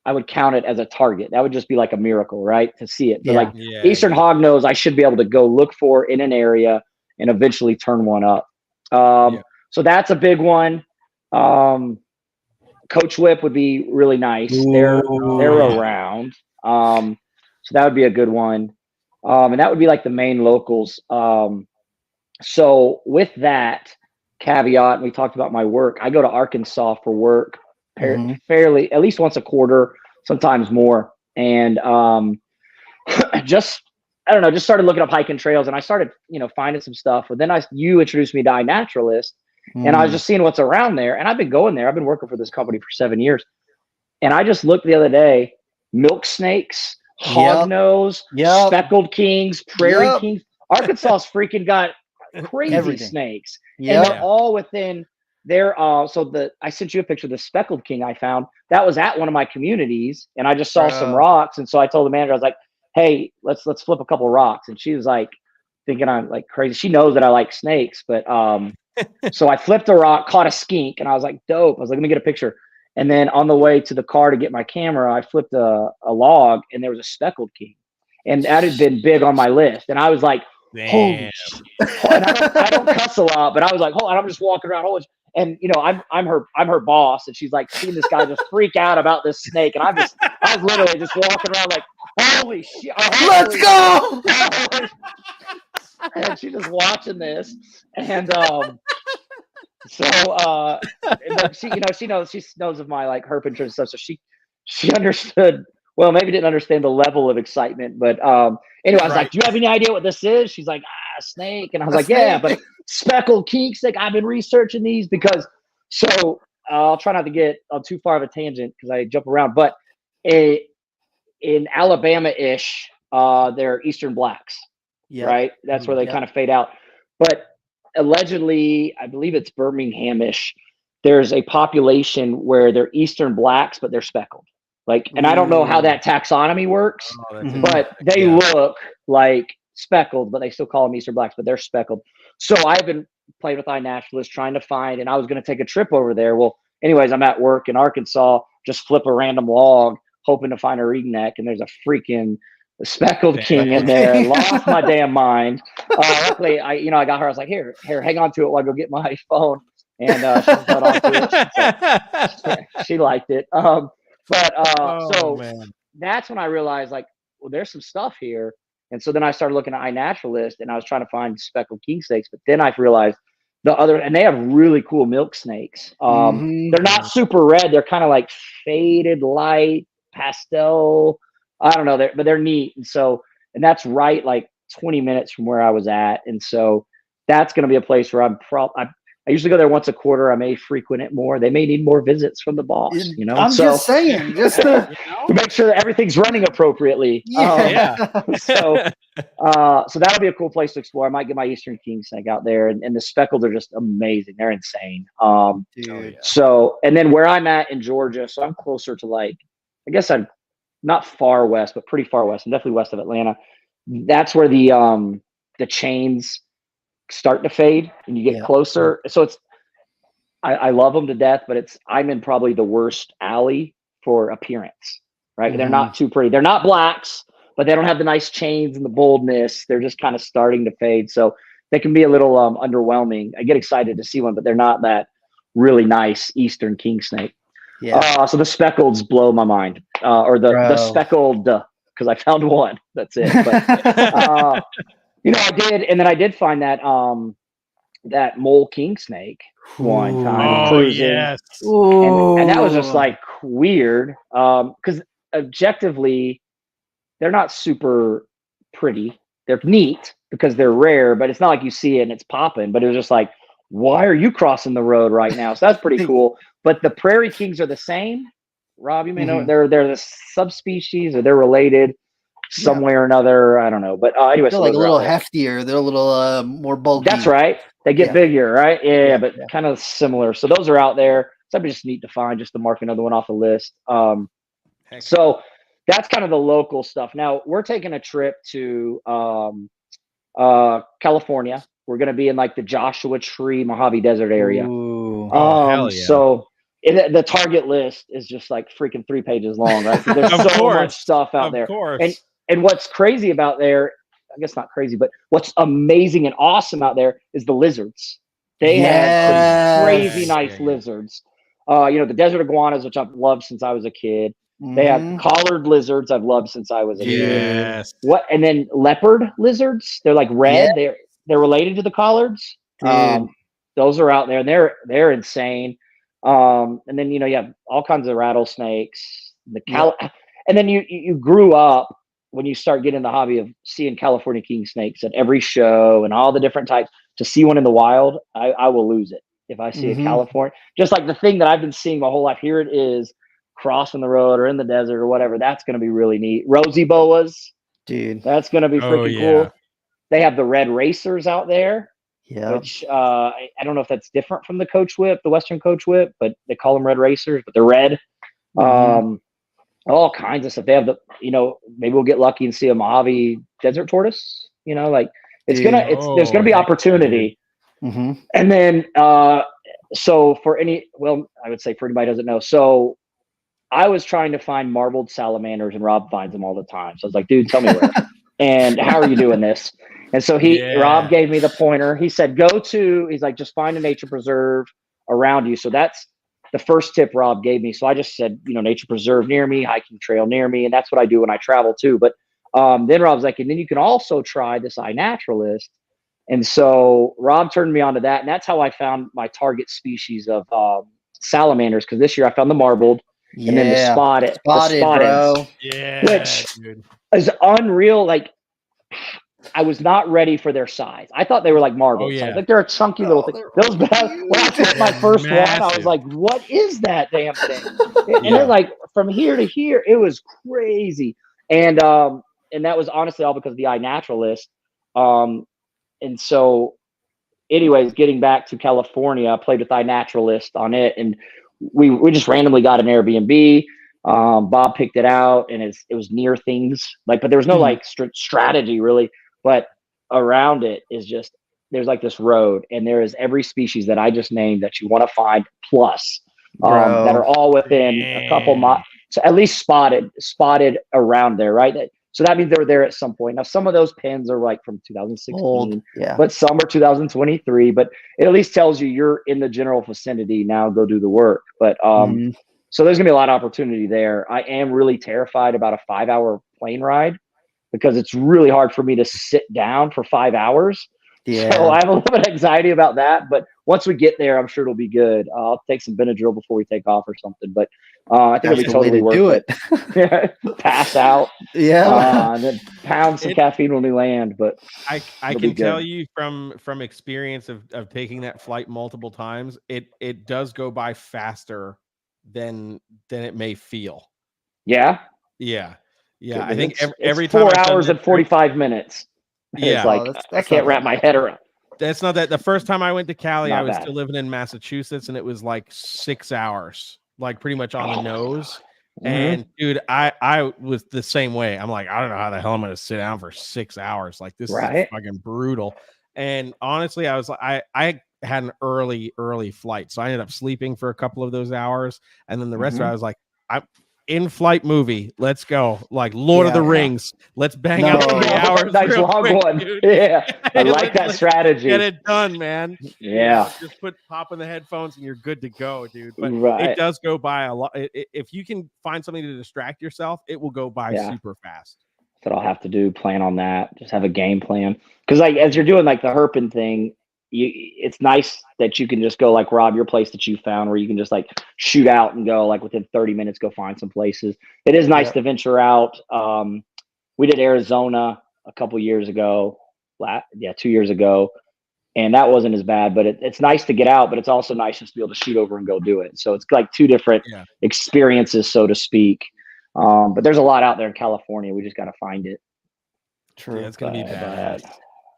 I would count it as a target. That would just be like a miracle, right? To see it. But like Eastern hognose, I should be able to go look for in an area and eventually turn one up. So that's a big one. Coach whip would be really nice. They're around. So that would be a good one. And that would be like the main locals. So with that caveat, we talked about my work. I go to Arkansas for work fairly, at least once a quarter, sometimes more. And just started looking up hiking trails, and I started, finding some stuff. But then you introduced me to iNaturalist, and I was just seeing what's around there. And I've been going there. I've been working for this company for 7 years. And I just looked the other day, milk snakes, hognose, speckled kings, prairie kings. Arkansas's freaking got crazy snakes. And they're all within their I sent you a picture of the speckled king I found. That was at one of my communities, and I just saw some rocks. And so I told the manager, I was like, hey, let's flip a couple rocks. And she was like thinking I'm like crazy. She knows that I like snakes, but so I flipped a rock, caught a skink, and I was like, dope. I was like, let me get a picture. And then on the way to the car to get my camera, I flipped a log, and there was a speckled king. And that had been big on my list. And I was like, holy shit. And I don't cuss a lot, but I was like, hold on, I'm just walking around. And I'm her boss, and she's like seeing this guy just freak out about this snake. And I was literally just walking around like, holy shit. Let's go. And she's just watching this. And she knows of my like herp interest and stuff. So she understood, well, maybe didn't understand the level of excitement, but anyway, I was like, do you have any idea what this is? She's like, snake. And I was like, yeah, but speckled king snake. I've been researching these because, so I'll try not to get on too far of a tangent because I jump around, but in Alabama-ish, they're Eastern blacks, right? That's where they kind of fade out. But allegedly, I believe it's Birmingham-ish, there's a population where they're Eastern blacks, but they're speckled. Like, and I don't know how that taxonomy works, but they look like speckled, but they still call them Eastern blacks, but they're speckled. So I've been playing with iNaturalist, trying to find, and I was going to take a trip over there. Well, anyways, I'm at work in Arkansas, just flip a random log, hoping to find a reed neck, and there's a freaking speckled king in there. Lost my damn mind. Luckily, I got her. I was like, here, hang on to it while I go get my phone. And she held on to it. She liked it. That's when I realized, like, well, there's some stuff here. And so then I started looking at iNaturalist, and I was trying to find speckled king snakes. But then I realized and they have really cool milk snakes. They're not super red. They're kind of like faded light pastel. I don't know. But they're neat. And that's right, like 20 minutes from where I was at. And so that's going to be a place where I usually go there once a quarter. I may frequent it more. They may need more visits from the boss, I'm just saying, just to make sure that everything's running appropriately. So that'll be a cool place to explore. I might get my Eastern king snake out there, and the speckled are just amazing. They're insane. So, and then where I'm at in Georgia, so I'm closer to, like, I guess I'm not far west, but pretty far west. I'm definitely west of Atlanta. That's where the chains start to fade and you get closer. So I love them to death, but I'm in probably the worst alley for appearance, right? They're not too pretty. They're not blacks, but they don't have the nice chains and the boldness. They're just kind of starting to fade. So they can be a little underwhelming. I get excited to see one, but they're not that really nice Eastern king snake. So the speckleds blow my mind, or the speckled, because I found one. That's it. But, I did find that that mole king snake one time cruising. And that was just like weird, because objectively they're not super pretty. They're neat because they're rare, but it's not like you see it and it's popping. But it was just like, why are you crossing the road right now? So that's pretty cool. But the prairie kings are the same. Rob, you may know they're the subspecies, or they're related some way or another. I don't know. But anyway, they're like a little heftier. They're a little more bulky. That's right. They get bigger, right? But kind of similar. So those are out there. So that'd be just neat to find, just to mark another one off the list. So that's kind of the local stuff. Now we're taking a trip to California. We're going to be in like the Joshua Tree, Mojave Desert area. Hell yeah. So the target list is just like freaking 3 pages long, right? There's Of so course. much stuff out Of there. course. And what's crazy about there, I guess not crazy, but what's amazing and awesome out there is the lizards. They have some crazy nice lizards. The desert iguanas, which I've loved since I was a kid. They have collared lizards I've loved since I was a kid. And then leopard lizards. They're like red. They're related to the collards. Those are out there, and they're insane. And then you have all kinds of rattlesnakes. And then you grew up when you start getting the hobby of seeing California king snakes at every show and all the different types. To see one in the wild, I will lose it if I see a California. Just like the thing that I've been seeing my whole life. Here it is, crossing the road or in the desert or whatever. That's going to be really neat. Rosy boas, dude. That's going to be freaking cool. They have the red racers out there. Yeah. Which I don't know if that's different from the coach whip, the Western coach whip, but they call them red racers, but they're red. All kinds of stuff. They have maybe we'll get lucky and see a Mojave desert tortoise. There's gonna be opportunity. And then so I would say for anybody who doesn't know, so I was trying to find marbled salamanders, and Rob finds them all the time. So I was like, dude, tell me where. And how are you doing this? And so Rob gave me the pointer. He said, he's like, just find a nature preserve around you. So that's the first tip Rob gave me. So I just said, nature preserve near me, hiking trail near me. And that's what I do when I travel too. But then Rob's like, and then you can also try this iNaturalist. And so Rob turned me on to that. And that's how I found my target species of salamanders. Because this year I found the marbled and then the spotted, bro. Which is unreal. Like, I was not ready for their size. I thought they were like marbles. I think they're a chunky little thing. When I took my first one, I was like, what is that damn thing? And then like from here to here, it was crazy. And that was honestly all because of the iNaturalist. And so anyways, getting back to California, I played with iNaturalist on it, and we just randomly got an Airbnb. Bob picked it out, and it was near things but there was no like strategy really. But around it is just, there's like this road, and there is every species that I just named that you want to find, plus that are all within a couple miles. So at least spotted around there, right? So that means they were there at some point. Now, some of those pins are like from 2016, but some are 2023. But it at least tells you you're in the general vicinity. Now go do the work. But so there's gonna be a lot of opportunity there. I am really terrified about a 5-hour plane ride, because it's really hard for me to sit down for 5 hours. So I have a little bit of anxiety about that. But once we get there, I'm sure it'll be good. I'll take some Benadryl before we take off or something. But I think it'll be totally worth it. Pass out. And then pound some caffeine when we land. But I can tell you from experience of taking that flight multiple times, it does go by faster than it may feel. Yeah. I think every it's time 4 hours and 45 minutes. It's like I can't wrap my head around. That's not that. The first time I went to Cali, I was still living in Massachusetts, and it was like 6 hours, like pretty much on the nose. And dude, I was the same way. I'm like, I don't know how the hell I'm going to sit down for 6 hours. Like, this is fucking brutal. And honestly, I was like, I had an early flight, so I ended up sleeping for a couple of those hours, and then the rest of it, I was like, I'm in-flight movie. Let's go. Like Lord of the Rings. Let's bang out 3 hours. Nice long one. Dude. I like that strategy. Get it done, man. Just pop in the headphones and you're good to go, dude. But it does go by a lot. If you can find something to distract yourself, it will go by super fast. That's what I'll have to do. Plan on that. Just have a game plan. Because like as you're doing like the herping thing, it's nice that you can just go like Rob, your place that you found, where you can just like shoot out and go like within 30 minutes, go find some places. It is nice to venture out. We did Arizona a couple years ago, 2 years ago, and that wasn't as bad, but it's nice to get out, but it's also nice just to be able to shoot over and go do it. So it's like two different experiences, so to speak. But there's a lot out there in California. We just got to find it. True. It's going to be bad.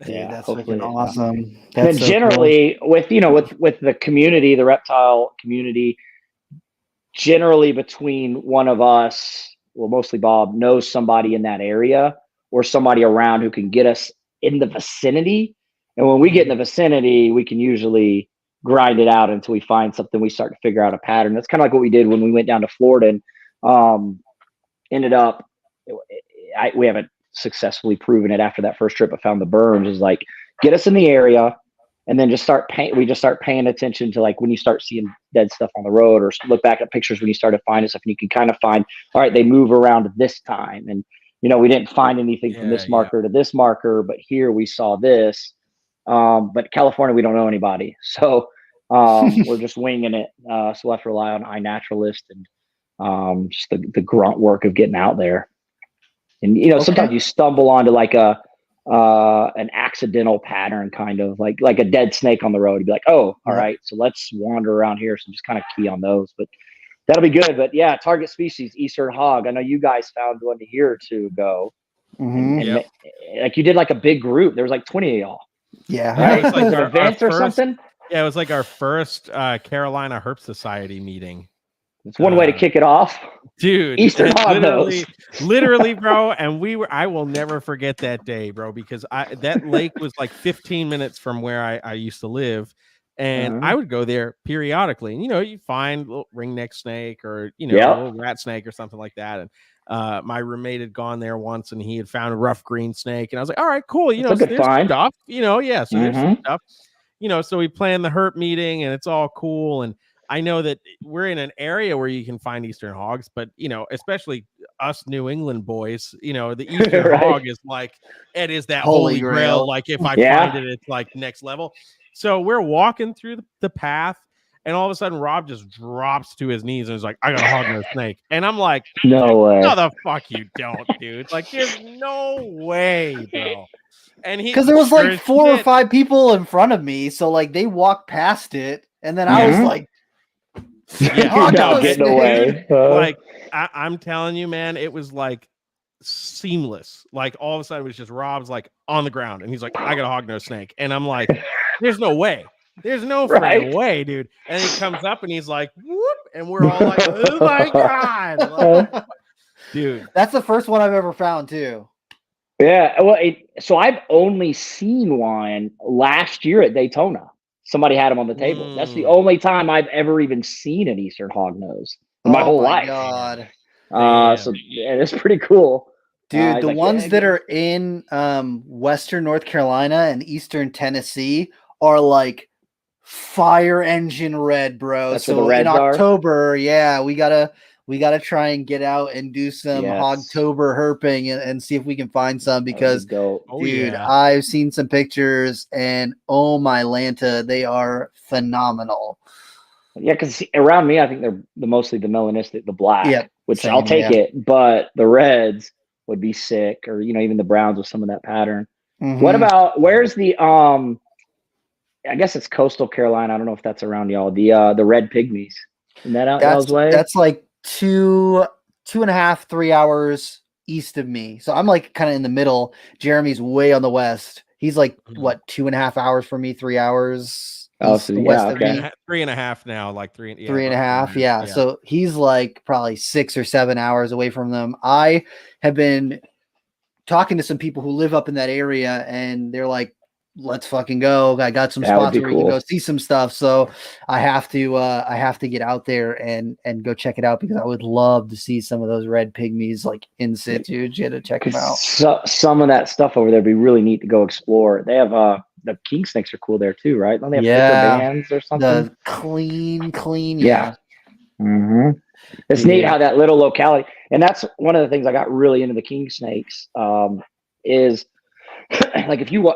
Yeah, that's freaking awesome. And generally, cool. with the community, the reptile community, generally between one of us, well, mostly Bob, knows somebody in that area or somebody around who can get us in the vicinity. And when we get in the vicinity, we can usually grind it out until we find something. We start to figure out a pattern. That's kind of like what we did when we went down to Florida and ended up. We haven't successfully proven it after that first trip. I found the berms is like get us in the area. And then just start paying attention to like when you start seeing dead stuff on the road, or look back at pictures when you start to find stuff, and you can kind of find, all right, they move around this time, and we didn't find anything from this marker to this marker, but here we saw this. But California, we don't know anybody, so we're just winging it. So we'll have to rely on iNaturalist and just the grunt work of getting out there. And sometimes you stumble onto like an accidental pattern, kind of like a dead snake on the road. You'd be like, oh, all right, so let's wander around here. So just kind of key on those, but that'll be good. But yeah, target species, eastern hog. I know you guys found one a year or two ago. And like you did like a big group. There was like 20 of y'all. Yeah. Right? It was like an event or something. Yeah, it was like our first Carolina Herp Society meeting. It's one way to kick it off, dude. Eastern hog nose. Literally, bro. And I will never forget that day, bro, because that lake was like 15 minutes from where I used to live, and I would go there periodically. And you find a little ringneck snake or a little rat snake or something like that. And my roommate had gone there once, and he had found a rough green snake, and I was like, all right, cool. So there's stuff. So there's some stuff. So we planned the herp meeting, and it's all cool. And I know that we're in an area where you can find eastern hogs, but especially us New England boys, the eastern hog is like, it is that holy grail. Like if I find it, it's like next level. So we're walking through the path, and all of a sudden Rob just drops to his knees and is like, I got a hog-nosed snake. And I'm like, no way. No, the fuck you don't, dude. Like there's no way, bro. And because there was like 4 or 5 people in front of me, so like they walked past it, and then I was like, yeah, not getting away. Like I'm telling you, man, it was like seamless. Like all of a sudden it was just Rob's like on the ground, and he's like, I got a hog-nosed snake. And I'm like, there's no way. There's no freaking way, dude. And he comes up and he's like, whoop, and we're all like, oh my God. Like, dude. That's the first one I've ever found too. Yeah. Well, so I've only seen one last year at Daytona. Somebody had him on the table. That's the only time I've ever even seen an eastern hognose in my whole life. God. So yeah, it's pretty cool. Dude, the ones that are in western North Carolina and eastern Tennessee are like fire engine red, bro. That's so in October, we gotta try and get out and do some Hogtober herping and see if we can find some, because I've seen some pictures, and oh my Lanta, they are phenomenal. Yeah, because around me, I think they're mostly the melanistic, the black, which same, I'll take it, but the reds would be sick, or even the browns with some of that pattern. What about where's the I guess it's coastal Carolina. I don't know if that's around y'all. The red pygmies. Isn't that out y'all's way? That's like 2.5, 3 hours east of me. So I'm like kind of in the middle. Jeremy's way on the west. He's like what, 2.5 hours from me, 3 hours. Oh, so west of me. 3.5 now, like 3.5. 3.5. Yeah. So he's like probably 6 or 7 hours away from them. I have been talking to some people who live up in that area, and they're like, let's fucking go. I got some spots where we can go see some stuff. So I have to get out there and go check it out, because I would love to see some of those red pygmies like in situ. You had to check them out. So, some of that stuff over there would be really neat to go explore. They have the king snakes are cool there too, right? Don't they have thicker bands or something? The clean. Yeah. It's neat how that little locality, and that's one of the things I got really into the king snakes is like if you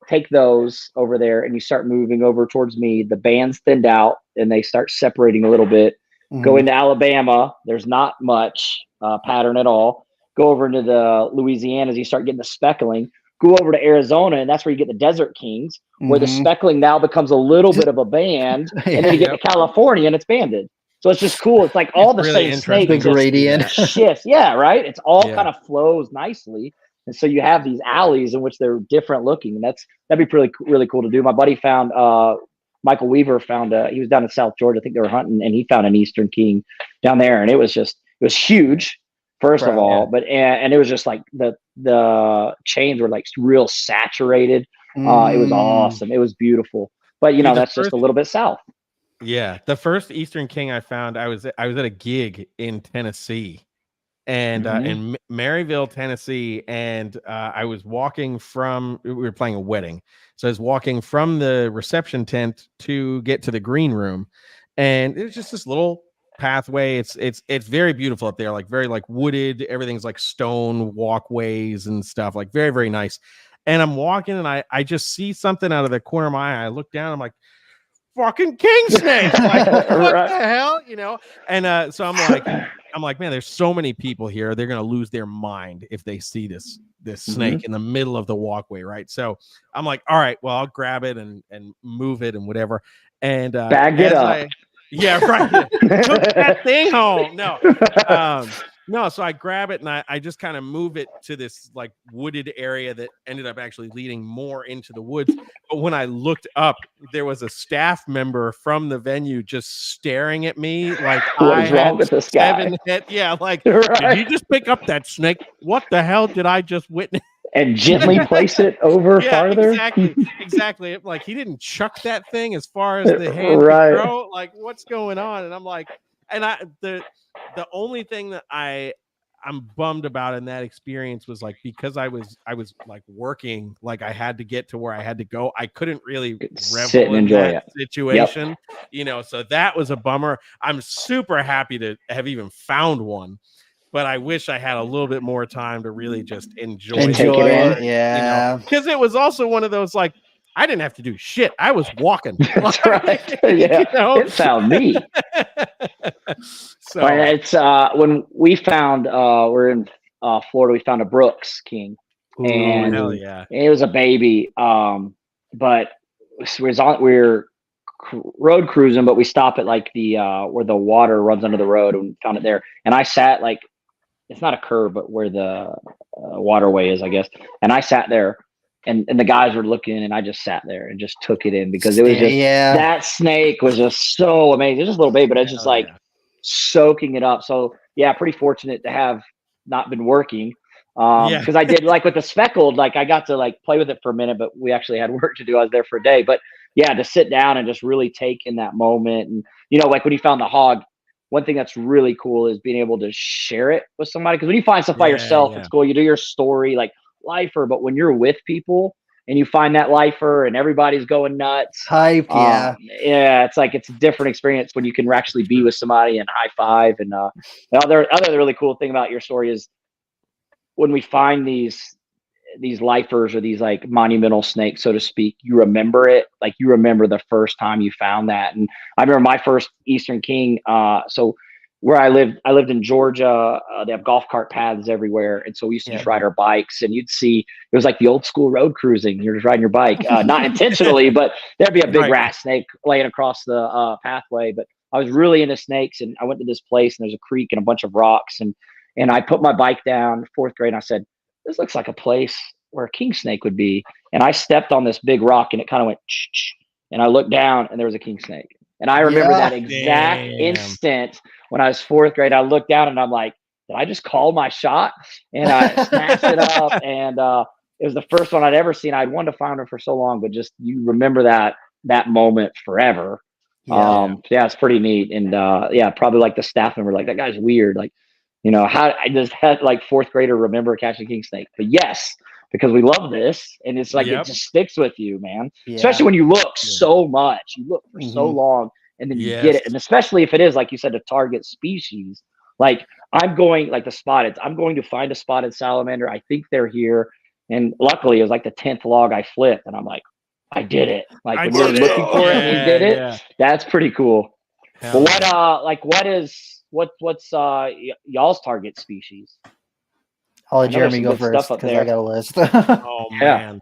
take those over there and you start moving over towards me, the band's thinned out and they start separating a little bit. Go into Alabama, there's not much pattern at all. Go over into the Louisianas, you start getting the speckling. Go over to Arizona, and that's where you get the desert kings, where the speckling now becomes a little bit of a band, and then you get to California and it's banded. So it's just cool. It's like all the really same snakes, the gradient shifts. Yeah, right. It's all kind of flows nicely. And so you have these alleys in which they're different looking, and that'd be really cool to do. My buddy found Michael Weaver found he was down in South Georgia. I think they were hunting, and he found an Eastern King down there, and it was huge, first of all, but and it was just like the chains were like real saturated. It was awesome. It was beautiful. but Dude, that's just a little bit south. Yeah, the first Eastern King I found, I was at a gig in Tennessee, and in Maryville, Tennessee, and I was walking from. We were playing a wedding, so I was walking from the reception tent to get to the green room, and it was just this little pathway. It's very beautiful up there, like very like wooded. Everything's like stone walkways and stuff, like very very nice. And I'm walking, and I just see something out of the corner of my eye. I look down, I'm like, fucking king snake, like what Right. the hell, And so I'm like, man, there's so many people here, they're gonna lose their mind if they see this snake in the middle of the walkway, right? So I'm like, all right, well, I'll grab it and move it and whatever, and Bag it up. yeah, right. Took that thing home. No, so I grab it and I just kind of move it to this like wooded area that ended up actually leading more into the woods. But when I looked up, there was a staff member from the venue just staring at me like What's wrong with this guy? Yeah, like, Right. Did you just pick up that snake? What the hell did I just witness? And gently place it over farther. Exactly. Like he didn't chuck that thing as far as the hand Right. could throw. Like, what's going on? And I'm like, the only thing that I'm bummed about in that experience was like, because I was like working, like I had to get to where I had to go. I couldn't really Sit and enjoy that situation, so that was a bummer. I'm super happy to have even found one, but I wish I had a little bit more time to really just enjoy it. Yeah. Because it was also one of those, like, I didn't have to do shit. I was walking. That's right. Yeah. It found me. So it's when we found we're in Florida, we found a Brooks King. And hell yeah. It was a baby. But we're road cruising, but we stop at like the where the water runs under the road, and found it there. And I sat like, it's not a curb, but where the waterway is, I guess. And I sat there. And the guys were looking, and I just sat there and just took it in, because it was just that snake was just so amazing. It's just a little baby, but it's just soaking it up. So yeah, pretty fortunate to have not been working, because I did like with the speckled, like I got to like play with it for a minute, but we actually had work to do. I was there for a day, but yeah, to sit down and just really take in that moment. And like when you found the hog, one thing that's really cool is being able to share it with somebody, because when you find stuff by yourself, it's cool. You do your story, like lifer, but when you're with people and you find that lifer and everybody's going nuts, hype, it's like, it's a different experience when you can actually be with somebody and high five. And the other really cool thing about your story is when we find these lifers or these like monumental snakes, so to speak, you remember it, like you remember the first time you found that. And I remember my first Eastern King, so where I lived in Georgia, they have golf cart paths everywhere. And so we used to just ride our bikes, and you'd see, it was like the old school road cruising. You're just riding your bike, not intentionally, but there'd be a big rat snake laying across the pathway. But I was really into snakes, and I went to this place, and there's a creek and a bunch of rocks. And I put my bike down, 4th grade, and I said, this looks like a place where a king snake would be. And I stepped on this big rock, and it kind of went, and I looked down, and there was a king snake. And I remember that exact instant when I was 4th grade. I looked down, and I'm like, did I just call my shot? And I snatched it up. And it was the first one I'd ever seen. I'd wanted to find her for so long, but just, you remember that moment forever. It's pretty neat. And probably like the staff member, like, that guy's weird. Like, how I just had like 4th grader remember catching king snake. But yes, because we love this, and it's like it just sticks with you, man. Especially when you look so much, you look for so long, and then you get it. And especially if it is, like you said, a target species. Like, I'm going, like the spotted, I'm going to find a spotted salamander. I think they're here. And luckily it was like the 10th log I flipped, and I'm like, I did it. Like, when you're looking for it and you did it, that's pretty cool. Well, what's y'all's target species? I'll let Jeremy go first, because I got a list. Oh man,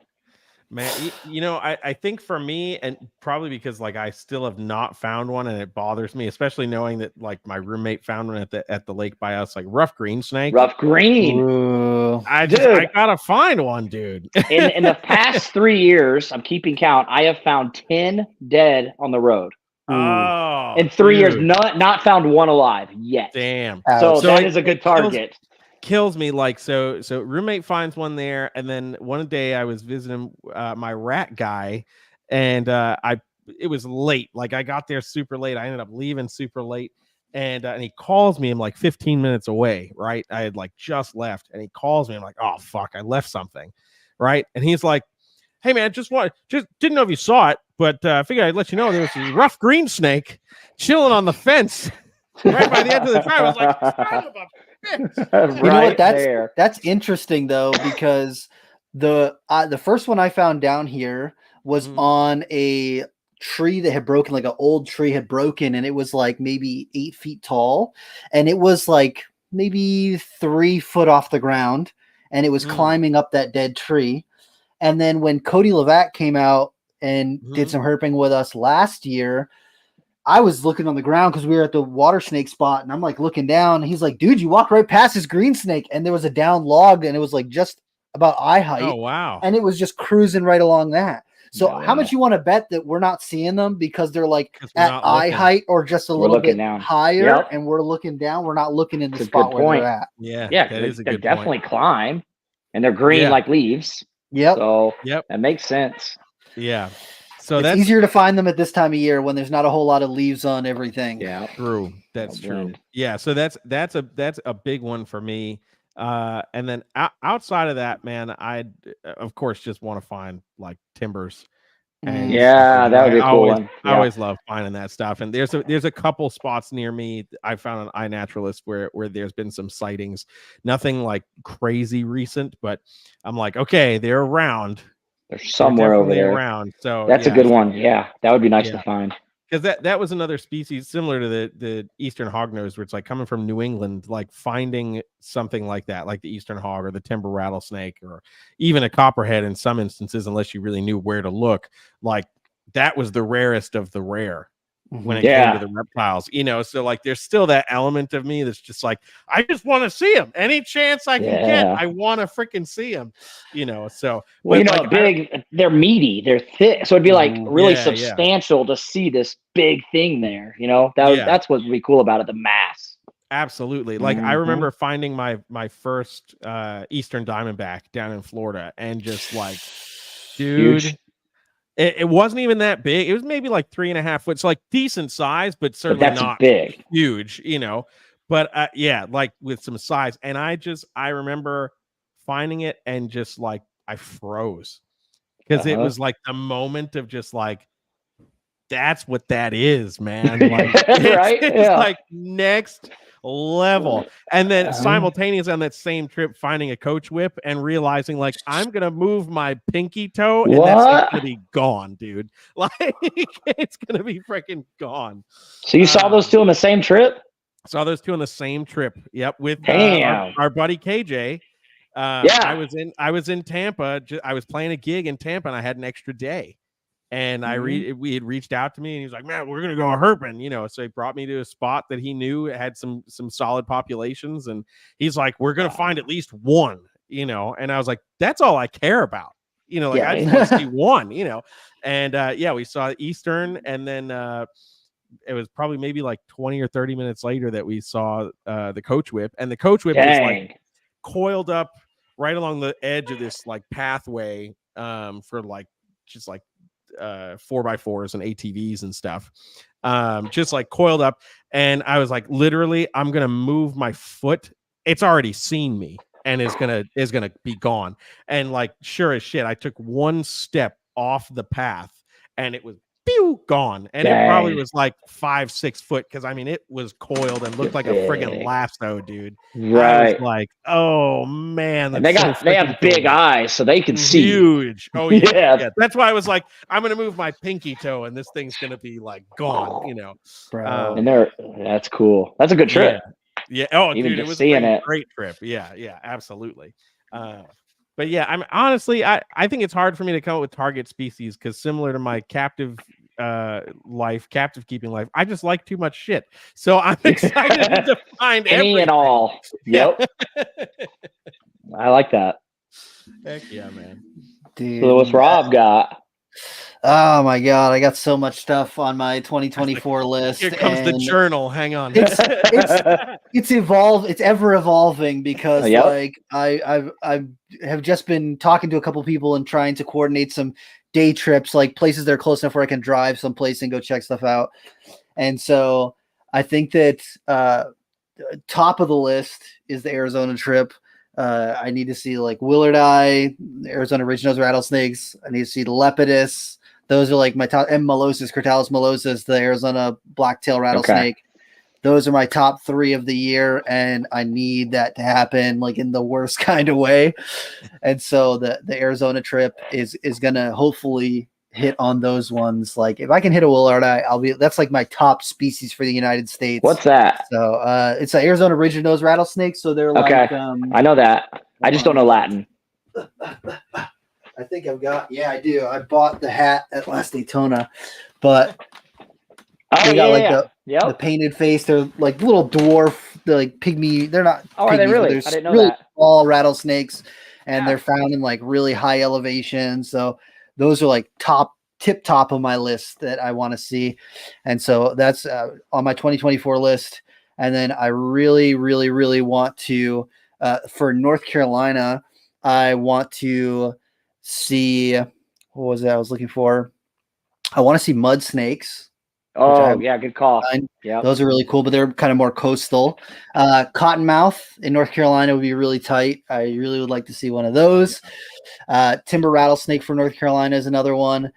I think for me, and probably because like I still have not found one, and it bothers me, especially knowing that like my roommate found one at the lake by us, like rough green snake. Rough green. Ooh. I gotta find one, dude. in the past 3 years, I'm keeping count, I have found 10 dead on the road. Oh, in 3 years, not found one alive yet. Damn. So that is a good target. Kills me, like, so roommate finds one there, and then one day I was visiting my rat guy, and it was late. Like I got there super late. I ended up leaving super late. And he calls me. I'm like 15 minutes away, right? I had like just left, and he calls me. I'm like, oh fuck, I left something, right? And he's like, hey man, just didn't know if you saw it, but I figured I'd let you know there was a rough green snake chilling on the fence right by the end of the drive. I was like, son of a bitch. You know what? That's interesting though, because the first one I found down here was on a tree that had broken, like an old tree had broken, and it was like maybe 8 feet tall, and it was like maybe 3 foot off the ground, and it was climbing up that dead tree. And then when Cody Levac came out and did some herping with us last year, I was looking on the ground because we were at the water snake spot, and I'm like looking down, and he's like, dude, you walked right past this green snake, and there was a down log, and it was like just about eye height. Oh wow. And it was just cruising right along that. So how much you want to bet that we're not seeing them because they're like at eye height or just a little bit higher, and we're looking down? We're not looking in the spot where they're at. Yeah, that is a good point. They definitely climb, and they're green like leaves. Yep. So that makes sense. Yeah. So it's that's easier to find them at this time of year when there's not a whole lot of leaves on everything. Yeah. True. That's true. Yeah. So that's a big one for me. And then outside of that, man, I'd of course just want to find like timbers. And that would be a cool one. I always love finding that stuff. And there's a couple spots near me. I found an iNaturalist where there's been some sightings. Nothing like crazy recent, but I'm like, okay, they're around. They're somewhere over there. Around. So that's a good one. Yeah, that would be nice to find. Because that was another species similar to the eastern hognose, where it's like coming from New England, like finding something like that, like the eastern hog or the timber rattlesnake or even a copperhead in some instances, unless you really knew where to look. Like that was the rarest of the rare when it came to the reptiles, so like there's still that element of me that's just like, I just want to see them any chance I can get. I want to freaking see them, so they're meaty, they're thick, so it'd be like really substantial to see this big thing there, that's what would be cool about it, the mass. Absolutely. Like I remember finding my first eastern diamondback down in Florida, and just like, dude, huge. It wasn't even that big. It was maybe like 3.5 foot. So like decent size, but certainly not big, huge, but like with some size. And I remember finding it and just like, I froze because it was like the moment of just like, that's what that is, man. Like, it's like next level. And then simultaneously on that same trip, finding a coach whip and realizing like, I'm gonna move my pinky toe and that's gonna be gone, dude. Like it's gonna be freaking gone. So you saw those two on the same trip? Saw those two on the same trip. Yep, with our buddy KJ. I was in Tampa. I was playing a gig in Tampa, and I had an extra day. And we had reached out to me, and he was like, man, we're going to go herping, so he brought me to a spot that he knew had some solid populations. And he's like, we're going to find at least one, and I was like, that's all I care about. I just want to see one, and we saw Eastern, and then it was probably maybe like 20 or 30 minutes later that we saw the coach whip, and the coach whip is like coiled up right along the edge of this like pathway for like just like 4x4s and ATVs and stuff, just like coiled up. And I was like, literally, I'm gonna move my foot, it's already seen me and is gonna be gone. And like, sure as shit, I took one step off the path and it was gone. And it probably was like 5-6 foot, because I mean it was coiled and looked like a friggin' lasso, dude. I was like, oh man, and they have big eyes, so they can see huge. Oh yeah. That's why I was like, I'm gonna move my pinky toe and this thing's gonna be like gone, bro. And that's cool. That's a good trip. Yeah. Oh, even dude, it was a great trip. Yeah, absolutely. But yeah, I'm honestly, I think it's hard for me to come up with target species, because similar to my captive keeping life, I just like too much shit. So I'm excited to find any and all. Yep. I like that. Heck yeah, man. Dude, so what's Rob got? Oh my god, I got so much stuff on my 2024 list. Here comes the journal. Hang on. It's ever evolving, because like I have just been talking to a couple people and trying to coordinate some day trips, like places that are close enough where I can drive someplace and go check stuff out. And so I think that top of the list is the Arizona trip. I need to see like Willardi, Arizona ridge-nosed rattlesnakes. I need to see the Lepidus. Those are like my top, and Molossus, Crotalus molossus, the Arizona blacktail rattlesnake. Okay. Those are my top 3 of the year, and I need that to happen like in the worst kind of way. And so the Arizona trip is gonna hopefully hit on those ones. Like if I can hit a Willardi, that's like my top species for the United States. What's that? So it's an Arizona ridge-nosed rattlesnake. So they're like I know that. I just don't know Latin. I think I've got, yeah, I do. I bought the hat at last Daytona, but they got the painted face. They're like little dwarf, they're like pygmy. They're not. Oh, pygmies, are they really? I didn't know really that. Small rattlesnakes, and they're found in like really high elevation. So those are like tip top of my list that I want to see. And so that's on my 2024 list. And then I really, really, really want to, for North Carolina, I want to see, what was that I was looking for? I want to see mud snakes. Oh, yeah, good call. Yeah, those are really cool, but they're kind of more coastal. Cottonmouth in North Carolina would be really tight. I really would like to see one of those. Timber rattlesnake from North Carolina is another one.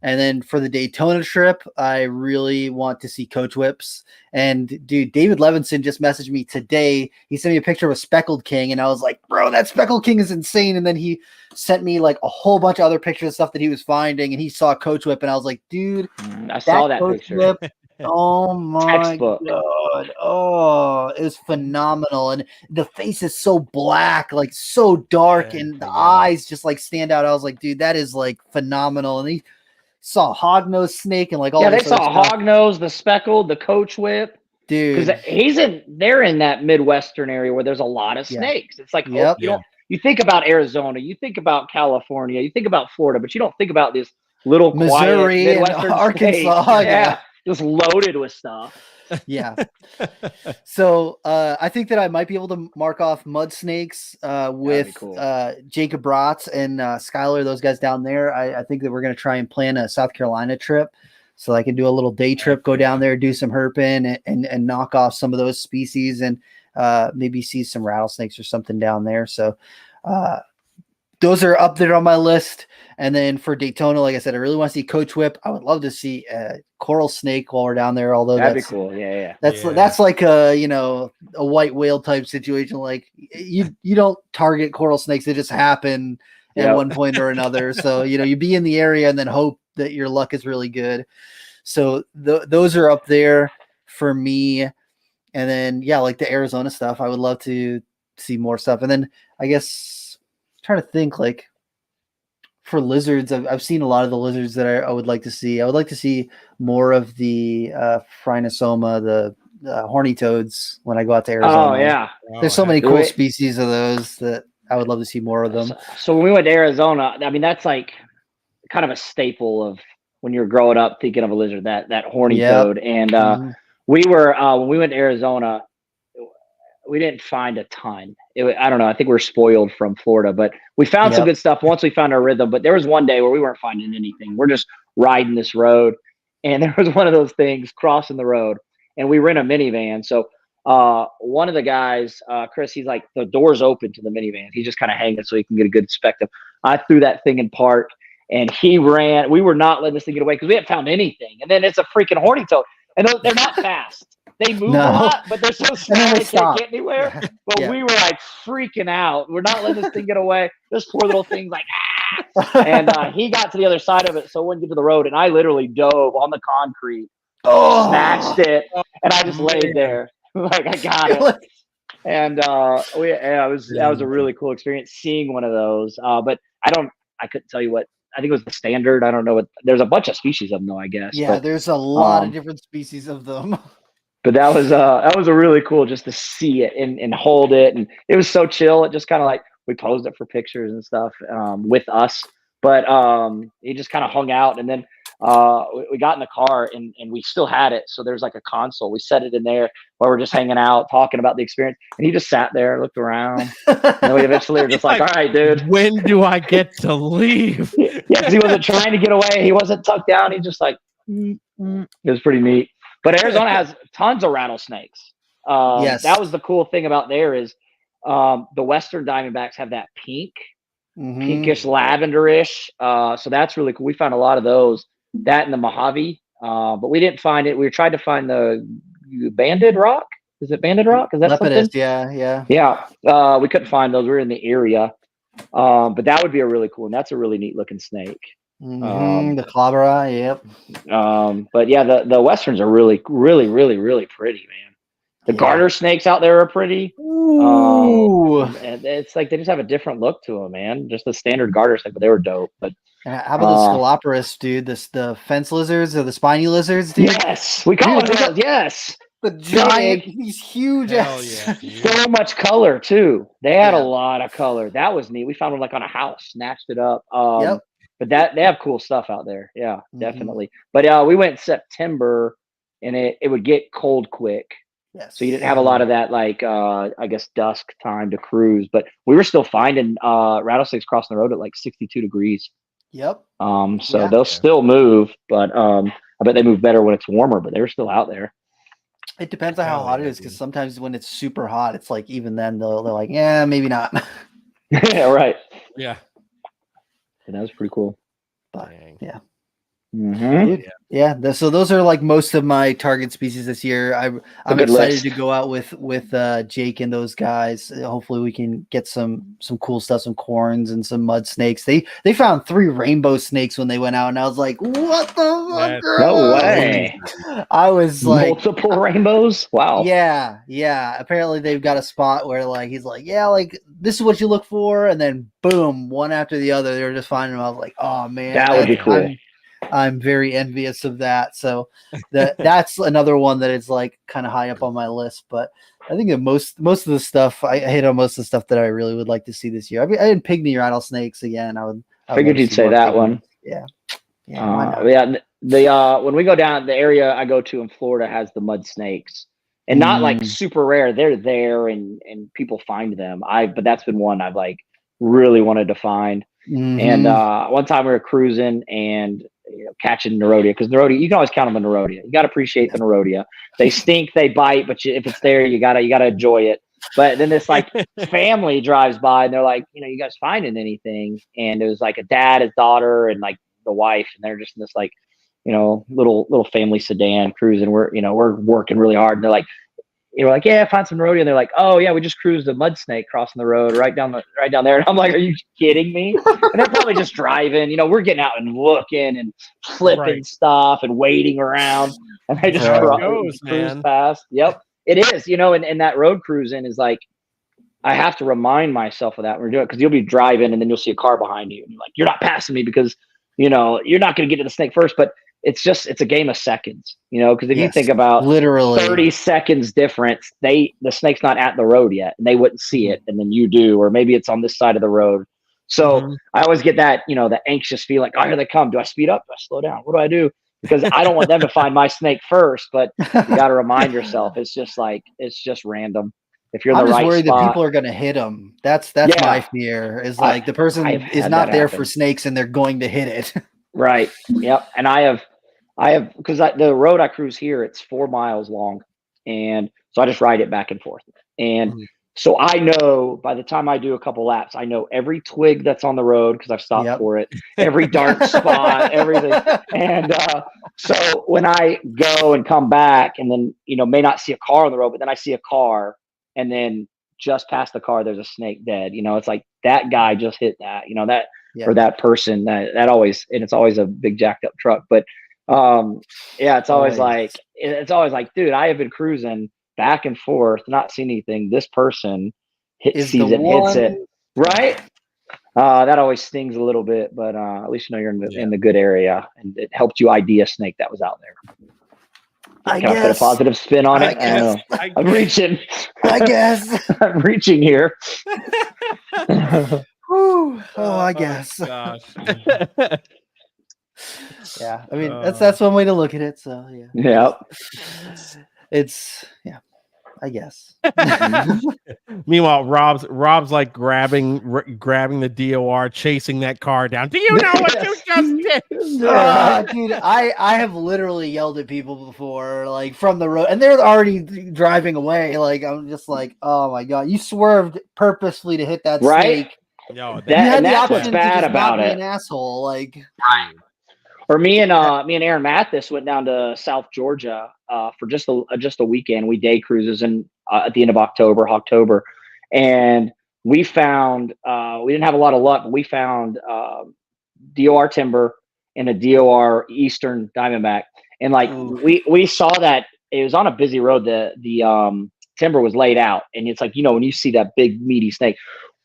And then for the Daytona trip, I really want to see coach whips. And dude, David Levinson just messaged me today. He sent me a picture of a speckled king, and I was like, bro, that speckled king is insane. And then he sent me like a whole bunch of other pictures of stuff that he was finding, and he saw coach whip, and I was like, dude, I saw that picture. Whip, oh my God. Oh, it was phenomenal. And the face is so black, like so dark, and the eyes just like stand out. I was like, dude, that is like phenomenal. And he saw hognose snake and like all they saw hognose, the speckled, the coach whip, dude, because they're in that Midwestern area where there's a lot of snakes. It's like you think about Arizona, you think about California, you think about Florida, but you don't think about this little Missouri quiet Midwestern and Arkansas, just loaded with stuff. Yeah. So I think that I might be able to mark off mud snakes with Jacob Bratz and Skylar, those guys down there. I think that we're going to try and plan a South Carolina trip so I can do a little day trip, go down there, do some herping and knock off some of those species and maybe see some rattlesnakes or something down there. So those are up there on my list. And then for Daytona, like I said, I really want to see coach whip. I would love to see a coral snake while we're down there. Although that'd be cool. Yeah. That's like a white whale type situation. Like you don't target coral snakes. They just happen at one point or another. So, you be in the area and then hope that your luck is really good. So those are up there for me. And then, like the Arizona stuff, I would love to see more stuff. And then I guess I'm trying to think like, for lizards, I've seen a lot of the lizards that I would like to see. I would like to see more of the Phrynosoma, the horny toads when I go out to Arizona. Oh, yeah. There's so many cool species of those that I would love to see more of them. So when we went to Arizona, I mean, that's like kind of a staple of when you're growing up thinking of a lizard, that horny toad. And we were, when we went to Arizona, we didn't find a ton. I don't know. I think we're spoiled from Florida, but we found some good stuff once we found our rhythm. But there was one day where we weren't finding anything. We're just riding this road, and there was one of those things crossing the road, and we rent a minivan. So one of the guys, Chris, he's like, the door's open to the minivan. He's just kind of hanging so he can get a good perspective. I threw that thing in park, and he ran. We were not letting this thing get away because we hadn't found anything. And then it's a freaking horny toad, and they're not fast. They move a lot, but they're so small they can't get anywhere. But we were like freaking out. We're not letting this thing get away. This poor little thing's like, and he got to the other side of it, so it wouldn't get to the road. And I literally dove on the concrete, snatched it, and I just laid there like I got it. And that was a really cool experience seeing one of those. But I couldn't tell you what. I think it was the standard. I don't know what. There's a bunch of species of them, though. I guess. Yeah, but there's a lot of different species of them. But that was a really cool just to see it and hold it, and it was so chill. It just kind of like we posed it for pictures and stuff with us, but he just kind of hung out. And then we got in the car and we still had it. So there's like a console. We set it in there while we're just hanging out, talking about the experience. And he just sat there, looked around. And then we eventually were just like, all right, dude. When do I get to leave? Yeah, because he wasn't trying to get away. He wasn't tucked down. He just like, It was pretty neat. But Arizona has tons of rattlesnakes. Yes. That was the cool thing about there is the Western Diamondbacks have that pinkish lavenderish. So that's really cool. We found a lot of those. That and the Mojave, but we didn't find it. We tried to find the banded rock. Is it banded rock? Is that Lepidus, something? Yeah. We couldn't find those. We were in the area, but that would be a really cool. And that's a really neat looking snake. The Clobra, yep. But yeah, the westerns are really, really, really, really pretty, man. The garter snakes out there are pretty. And it's like they just have a different look to them, man. Just the standard garter snake, but they were dope. But how about the Scoloporus, dude? The fence lizards or the spiny lizards, dude? Yes, we call them those. Yes, the giant, these huge. So much color too. They had a lot of color. That was neat. We found one like on a house, snatched it up. But they have cool stuff out there. Yeah, definitely. But we went in September, and it would get cold quick. Yes. So you didn't have a lot of that, like I guess dusk time to cruise. But we were still finding rattlesnakes crossing the road at like 62 degrees. Yep. So they'll still move, but I bet they move better when it's warmer. But they're still out there. It depends on how hot it is, because sometimes when it's super hot, it's like even then they're like, yeah, maybe not. Yeah, right. Yeah. And that was pretty cool. But, yeah. Mm-hmm. So those are like most of my target species this year. I'm excited to go out with Jake and those guys. Hopefully we can get some cool stuff, some corns and some mud snakes. They found 3 rainbow snakes when they went out, and I was like, what the fuck? No way. I was like, multiple rainbows. Wow. Yeah. Apparently they've got a spot where like he's like, yeah, like this is what you look for, and then boom, one after the other, they were just finding them. I was like, oh man, that would be cool. I'm very envious of that. So that's another one that is like kind of high up on my list. But I think that most of the stuff I hit on most of the stuff that I really would like to see this year. I did pygmy rattlesnakes again. I figured you'd say that one. Yeah. When we go down, the area I go to in Florida has the mud snakes, and not like super rare. They're there and people find them. But that's been one I've like really wanted to find. And one time we were cruising and catching Nerodia, because Nerodia, you can always count them on Nerodia. You got to appreciate the Nerodia. They stink, they bite, but if it's there, you gotta enjoy it. But then this like family drives by and they're like, you guys finding anything? And it was like a dad, his daughter, and like the wife, and they're just in this like, little family sedan cruising. We're working really hard, and they're like, yeah, I found some Nerodia. And they're like, oh yeah, we just cruised a mud snake crossing the road right down there. And I'm like, are you kidding me? And they're probably just driving. We're getting out and looking and flipping stuff and waiting around, and they just cruise past. Yep, it is. And that road cruising is like, I have to remind myself of that when we're doing it, because you'll be driving and then you'll see a car behind you, and you're like, you're not passing me because you're not going to get to the snake first, but it's a game of seconds, because if you think about literally 30 seconds difference, the snake's not at the road yet, and they wouldn't see it, and then you do, or maybe it's on this side of the road. So I always get that, the anxious feeling, oh, here they come. Do I speed up? Do I slow down? What do I do? Because I don't want them to find my snake first, but you got to remind yourself, it's just random. If you're in the right spot. I'm just worried that people are going to hit them. That's my fear, is like the person is not there for snakes and they're going to hit it. Right. Yep. And I have because the road I cruise here, it's 4 miles long, and so I just ride it back and forth. And so I know by the time I do a couple laps, I know every twig that's on the road because I've stopped for it, every dark spot, everything. And so when I go and come back, and then may not see a car on the road, but then I see a car, and then just past the car there's a snake dead. It's like that guy just hit that. Or that person that always, and it's always a big jacked up truck, but it's always like, dude, I have been cruising back and forth, not seeing anything. This person hits it, right? That always stings a little bit, but at least you're in the good area, and it helped you ID a snake that was out there. I put a positive spin on it? I don't know. I'm reaching. I guess I'm reaching here. I guess. Gosh. Yeah, I mean that's one way to look at it. So yeah, Yeah. it's I guess. Meanwhile, Rob's like grabbing the DOR, chasing that car down. Do you know what you just did? Dude, I have literally yelled at people before, like from the road, and they're already driving away. Like I'm just like, oh my god, you swerved purposefully to hit that Right? snake. No, You had and the that's option what's to bad just about not be it. an asshole. Like, Or me and Aaron Mathis went down to South Georgia for just a weekend. We day cruises and at the end of October, and we found we didn't have a lot of luck, but we found DOR timber and a DOR Eastern Diamondback, and like we saw that it was on a busy road. The timber was laid out, and it's like when you see that big meaty snake,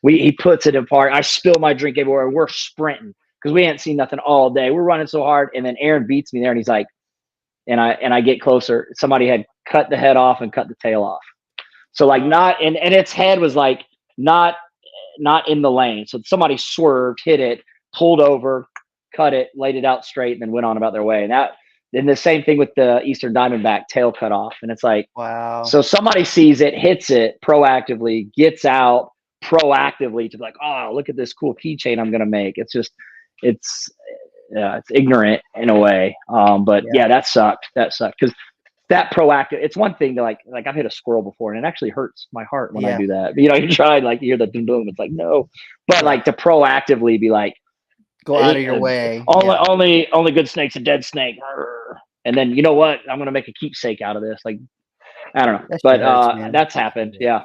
he puts it apart. I spill my drink everywhere. We're sprinting because we hadn't seen nothing all day. We're running so hard, and then Aaron beats me there, and he's like, and I get closer. Somebody had cut the head off and cut the tail off. So like not, and its head was like not in the lane. So somebody swerved, hit it, pulled over, cut it, laid it out straight, and then went on about their way. And then the same thing with the Eastern Diamondback, tail cut off. And it's like, wow. So somebody sees it, hits it proactively, gets out proactively to be like, oh, look at this cool keychain I'm going to make. It's just, it's ignorant in a way. But yeah, that sucked. Because that proactive, it's one thing to like I've hit a squirrel before and it actually hurts my heart when I do that. You try like you hear the boom boom, it's like no, but like to proactively be like, go out of your way. Only good snake's a dead snake, and then you know what? I'm gonna make a keepsake out of this. Like I don't know, but that's happened. Yeah,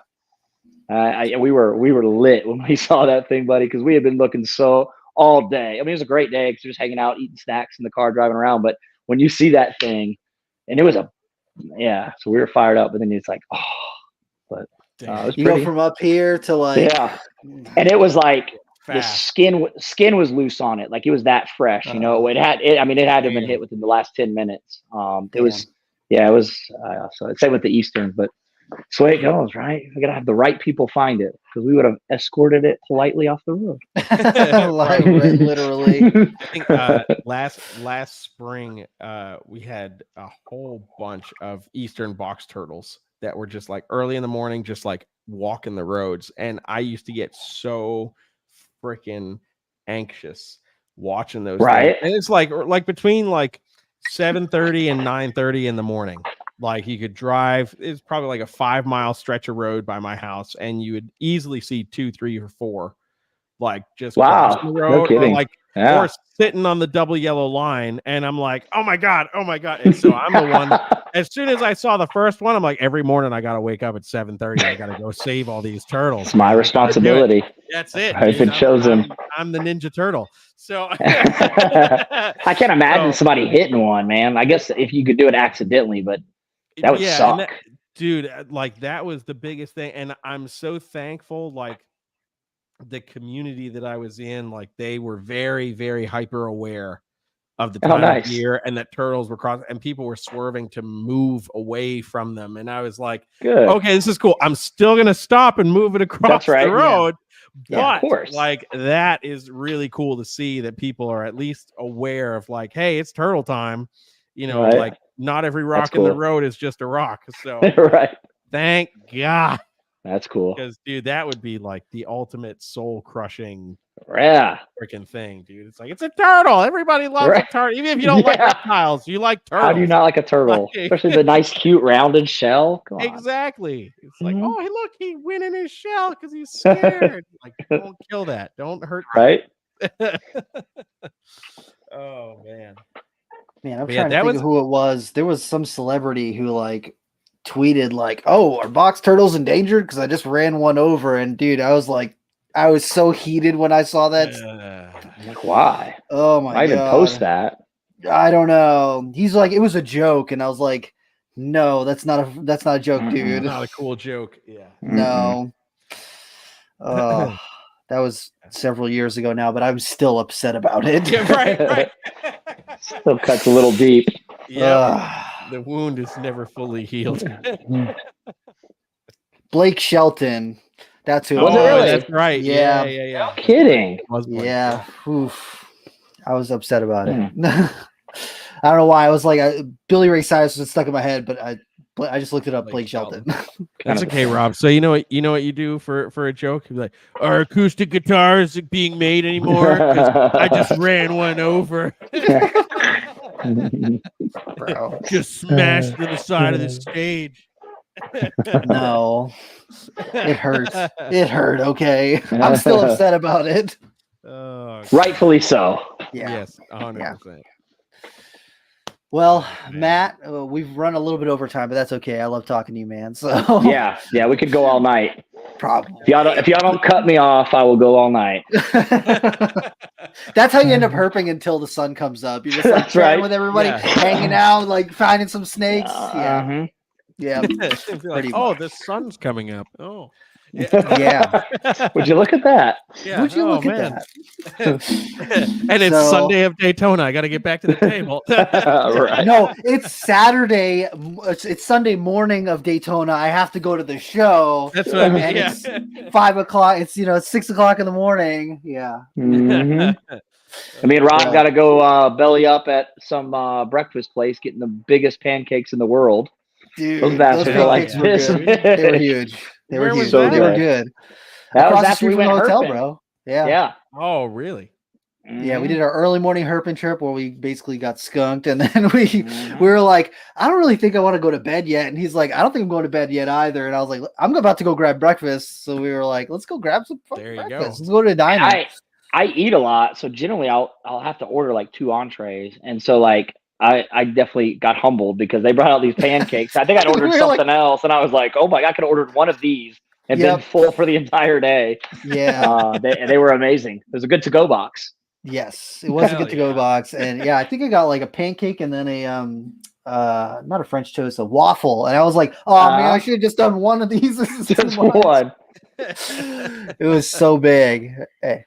we were lit when we saw that thing, buddy, because we had been looking so all day. I mean, it was a great day because we're just hanging out, eating snacks in the car, driving around. But when you see that thing, and it was so we were fired up, but then it's like, but it was you pretty, go from up here to like, and it was like fast. the skin was loose on it, like it was that fresh. It had to have been hit within the last 10 minutes. It was so same with the Eastern, but that's the way it goes, right? We gotta have the right people find it because we would have escorted it politely off the road. like, literally. I think last spring we had a whole bunch of Eastern box turtles that were just like early in the morning, just like walking the roads, and I used to get so freaking anxious watching those things. And it's like between like 7:30 and 9:30 in the morning. Like you could drive, it's probably like a 5-mile stretch of road by my house, and you would easily see 2, 3, or 4, like just crossing the road, or sitting on the double yellow line. And I'm like, oh my god. And so I'm the one. As soon as I saw the first one, I'm like, every morning I gotta wake up at 7:30. I gotta go save all these turtles. It's my responsibility. That's it. I've been chosen. I'm the Ninja Turtle. So I can't imagine somebody hitting one, man. I guess if you could do it accidentally, but that would suck. Dude, like that was the biggest thing. And I'm so thankful, like the community that I was in, like they were very, very hyper aware of the time of year and that turtles were crossing and people were swerving to move away from them. And I was like, good. Okay, this is cool. I'm still going to stop and move it across the road. Yeah, but of course. Like that is really cool to see that people are at least aware of like, hey, it's turtle time. Like not every rock in the road is just a rock. So thank God. That's cool. Because dude, that would be like the ultimate soul crushing freaking thing, dude. It's like it's a turtle. Everybody loves a turtle. Even if you don't like reptiles, you like turtles. How do you not like a turtle? Especially the nice, cute, rounded shell. Come on. Exactly. It's like, oh, hey, look, he went in his shell because he's scared. Like, don't kill that. Don't hurt. Right. Oh man. Man, I'm trying to think of who it was. There was some celebrity who like tweeted like, "Oh, are box turtles endangered?" Because I just ran one over, and dude, I was so heated when I saw that. Like, why? Oh my god! I even post that. I don't know. He's like, it was a joke, and I was like, "No, that's not a joke, dude. Not a cool joke." Yeah. No. That was several years ago now, but I'm still upset about it. Yeah, right. Still cuts a little deep. Yeah, the wound is never fully healed. Blake Shelton, that's who. Was it really? That's right. Yeah. No kidding. Yeah. Oof. I was upset about it. I don't know why. I was like, Billy Ray Cyrus was stuck in my head, but I just looked it up. Blake Shelton. That's okay, Rob. So you know what you do for a joke? You're like, are acoustic guitars being made anymore? 'Cause I just ran one over. Bro. Just smashed to the side of the stage. No, it hurts. It hurt. Okay, I'm still upset about it. Rightfully so. Yeah. Yes, 100%. Well, Matt, we've run a little bit over time, but that's okay. I love talking to you, man. So Yeah, we could go all night. Probably. If y'all don't cut me off, I will go all night. That's how you end up herping until the sun comes up. You're just like chatting with everybody, hanging out, like finding some snakes. Yeah. Like, oh, the sun's coming up. Oh. Yeah. Would you look at that? Yeah. Would you look at that? And it's Sunday of Daytona. I got to get back to the table. Right. No, it's Saturday. It's Sunday morning of Daytona. I have to go to the show. That's what I mean. And Yeah. it's 5 o'clock. It's 6 o'clock in the morning. Yeah. Mm-hmm. I mean, Rob got to go belly up at some breakfast place, getting the biggest pancakes in the world. Dude, those bastards are like this. They were huge. They were huge. So they were good. That Across was the after street we from went the hotel, herping. bro. Yeah. Yeah. Oh, really? Yeah, we did our early morning herping trip where we basically got skunked, and then we were like, I don't really think I want to go to bed yet. And he's like, I don't think I'm going to bed yet either. And I was like, I'm about to go grab breakfast. So we were like, let's go grab some breakfast. Let's go to the diner. I eat a lot, so generally I'll have to order like 2 entrees, and so like I definitely got humbled because they brought out these pancakes. I think I'd ordered something else, and I was like, oh my God, I could have ordered one of these and been full for the entire day. Yeah, they were amazing. It was a good to-go box. Yes, it was a good to-go box, and I think I got like a pancake and then a not a French toast, a waffle, and I was like, oh man, I should have just done one of these. Just one. It was so big. Hey,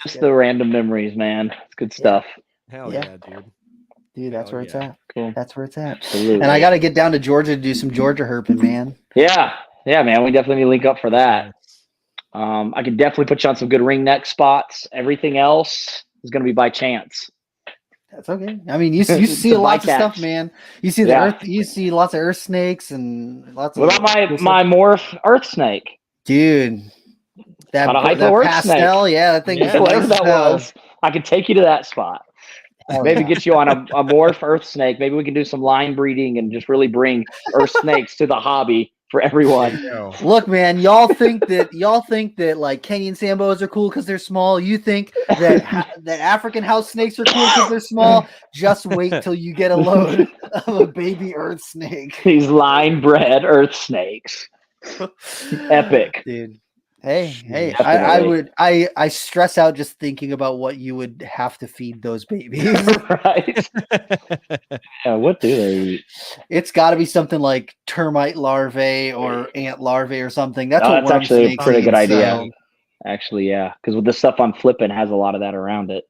just the random memories, man. It's good stuff. Hell yeah, dude. That's where it's at. Cool. That's where it's at. Absolutely. And I got to get down to Georgia to do some Georgia herping, man. Yeah, man. We definitely need to link up for that. I could definitely put you on some good ring neck spots. Everything else is going to be by chance. That's okay. I mean, you see lots of stuff, man. You see the earth. You see lots of earth snakes and lots of. What about my morph earth snake, dude? That pastel, snake. Yeah, that thing. Yeah, whatever that was. I could take you to that spot. Maybe get you on a morph earth snake. Maybe we can do some line breeding and just really bring earth snakes to the hobby for everyone. Look, man, y'all think that like Kenyan sambos are cool because they're small. You think that that African house snakes are cool because they're small. Just wait till you get a load of a baby earth snake. These line bred earth snakes. Epic, dude. Hey, I stress out just thinking about what you would have to feed those babies. Right. Yeah, what do they eat? It's got to be something like termite larvae or ant larvae or something. That's actually a pretty good idea. Actually, yeah, because with the stuff I'm flipping has a lot of that around it.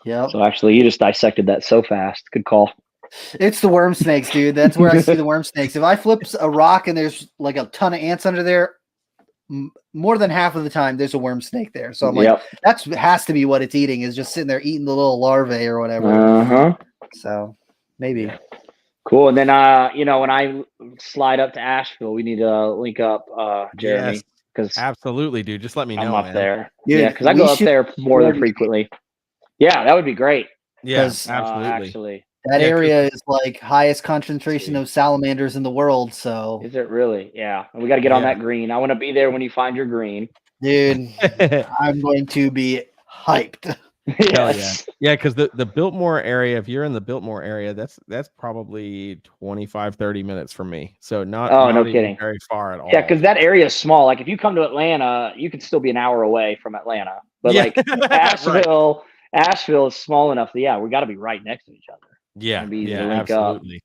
Yeah. So actually, you just dissected that so fast. Good call. It's the worm snakes, dude. That's where I see the worm snakes. If I flip a rock and there's like a ton of ants under there, more than half of the time there's a worm snake there. So I'm like, that has to be what it's eating, is just sitting there eating the little larvae or whatever. So maybe. Cool. And then when I slide up to Asheville, we need to link up, Jeremy. Because absolutely, dude. Just let me know. I'm up there. Yeah, because I go up there more than frequently. Yeah, that would be great. Yeah, absolutely. Actually. That area is like highest concentration of salamanders in the world. So is it really? Yeah. We got to get on that green. I want to be there when you find your green. Dude, I'm going to be hyped. Yes. Yeah, because the Biltmore area, if you're in the Biltmore area, that's probably 25-30 minutes from me. So not no kidding. Very far at all. Yeah, because that area is small. Like if you come to Atlanta, you could still be an hour away from Atlanta. But like Asheville is small enough that we got to be right next to each other. Yeah, absolutely.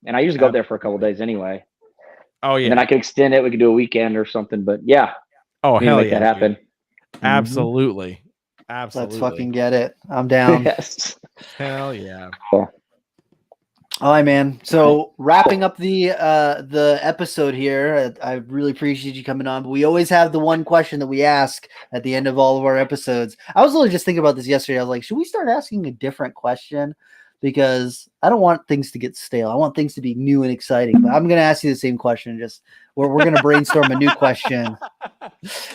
And I usually go up there for a couple of days anyway. Oh yeah. And then I could extend it. We could do a weekend or something. But yeah. Oh hell make that happen. Absolutely. Absolutely. Let's fucking get it. I'm down. Yes. Hell yeah. Cool. All right, man. So wrapping up the episode here, I really appreciate you coming on. But we always have the one question that we ask at the end of all of our episodes. I was literally just thinking about this yesterday. I was like, should we start asking a different question? Because I don't want things to get stale. I want things to be new and exciting. But I'm going to ask you the same question. Just we're going to brainstorm a new question.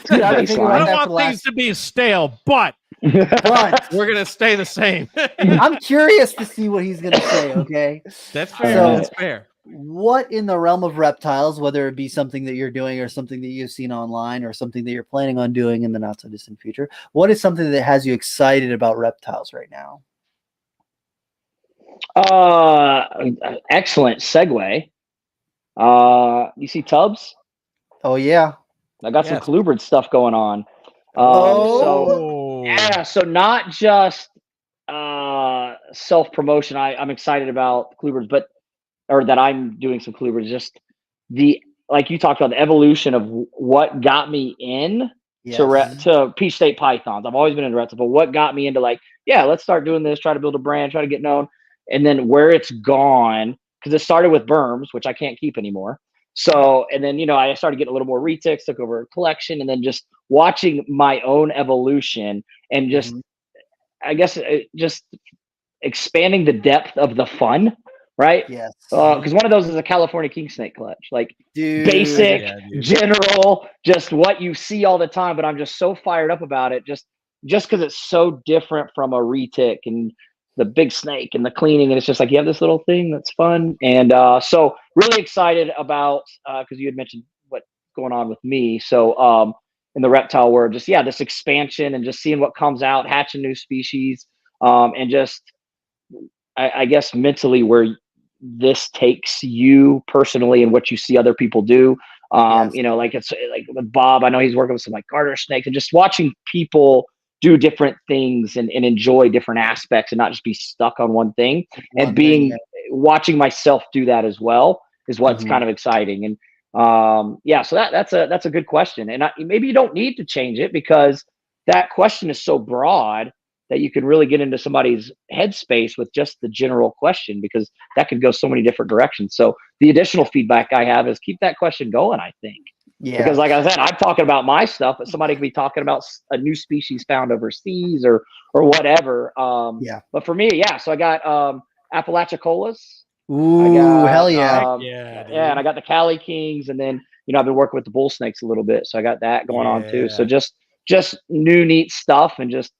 Dude, I've been thinking I about don't that for want the things last. to be stale, but But we're gonna stay the same. I'm curious to see what he's going to say. Okay. That's fair. So- That's fair. What in the realm of reptiles, whether it be something that you're doing or something that you've seen online or something that you're planning on doing in the not so distant future, what is something that has you excited about reptiles right now? Excellent segue. You see Tubbs? Oh yeah. I got some Yes. colubrid stuff going on. So yeah, so not just self promotion. I'm excited about colubrids, but or that I'm doing some colubrids. Just the like you talked about the evolution of what got me in to Peach State pythons. I've always been into reptiles, but what got me into like, yeah, let's start doing this, try to build a brand, try to get known, and then where it's gone because it started with berms, which I can't keep anymore. So, and then, I started getting a little more retics, took over a collection, and then just watching my own evolution and just, I guess, just expanding the depth of the fun, right? Yes. Because one of those is a California king snake clutch, like Dude. basic, Yeah, dude. general, just what you see all the time. But I'm just so fired up about it, just because it's so different from a retic and the big snake and the cleaning, and it's just like you have this little thing that's fun, and so really excited about because you had mentioned what's going on with me, so in the reptile world, just this expansion and just seeing what comes out, hatching new species, and just I guess mentally where this takes you personally and what you see other people do. Like it's like with Bob, I know he's working with some like garter snakes, and just watching people do different things and enjoy different aspects and not just be stuck on one thing, watching myself do that as well is what's kind of exciting. And so that's a good question. And maybe you don't need to change it because that question is so broad that you can really get into somebody's headspace with just the general question, because that could go so many different directions. So the additional feedback I have is keep that question going, I think. Yeah. Because like I said, I'm talking about my stuff, but somebody could be talking about a new species found overseas or whatever. But for me, so I got Appalachicolas. Ooh, hell yeah. And I got the Cali Kings, and then I've been working with the bull snakes a little bit, so I got that going on too. So just new neat stuff and just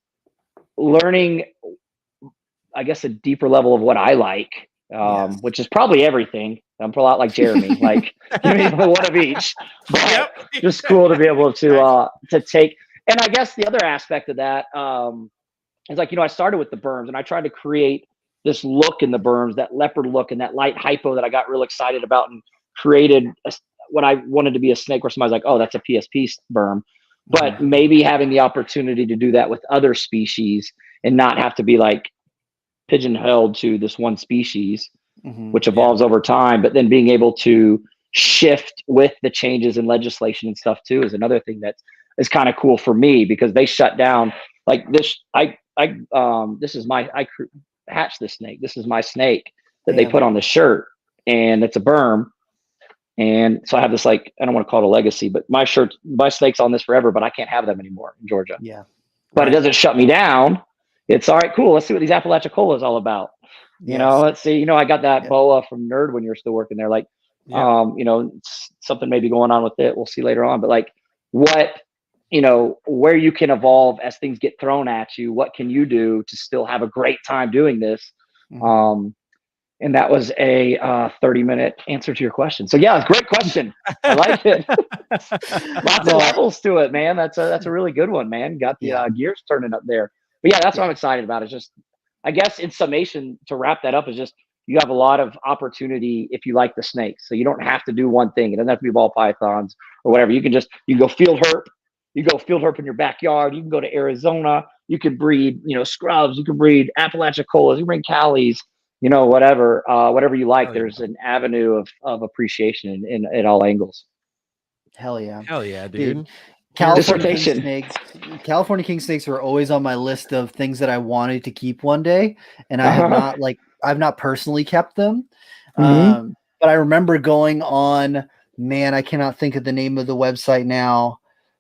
learning, I guess, a deeper level of what I like, which is probably everything. I'm a lot like Jeremy, like give me one of each. But just cool to be able to take. And I guess the other aspect of that is like, I started with the berms, and I tried to create this look in the berms, that leopard look and that light hypo that I got real excited about, and created what I wanted to be a snake where somebody's like, oh, that's a PSP berm. But maybe having the opportunity to do that with other species and not have to be like pigeonholed to this one species, which evolves over time, but then being able to shift with the changes in legislation and stuff too is another thing that is kind of cool for me, because they shut down like this. I hatched this snake. This is my snake that they put on the shirt, and it's a berm. And so I have this, like, I don't want to call it a legacy, but my snake's on this forever, but I can't have them anymore in Georgia. Yeah. But it doesn't shut me down. It's all right, cool. Let's see what these Appalachicola is all about. Let's see, I got that boa from Nerd when you were still working there. Like, something may be going on with it. We'll see later on. But like what, where you can evolve as things get thrown at you, what can you do to still have a great time doing this? And that was a 30-minute answer to your question. So it's a great question. I like it. Lots of levels to it, man. That's a really good one, man. Got the gears turning up there. But that's what I'm excited about. It's just, I guess in summation, to wrap that up, is just you have a lot of opportunity if you like the snakes. So you don't have to do one thing. It doesn't have to be ball pythons or whatever. You can go field herp. You go field herp in your backyard. You can go to Arizona. You can breed, scrubs. You can breed Appalachicolas. You can bring Calis. Whatever you like. There's an avenue of appreciation in at all angles. Hell yeah. Hell yeah, dude. Dissertation. California king snakes were always on my list of things that I wanted to keep one day, and I have not I've not personally kept them. Mhm. But I remember going on, man, I cannot think of the name of the website now,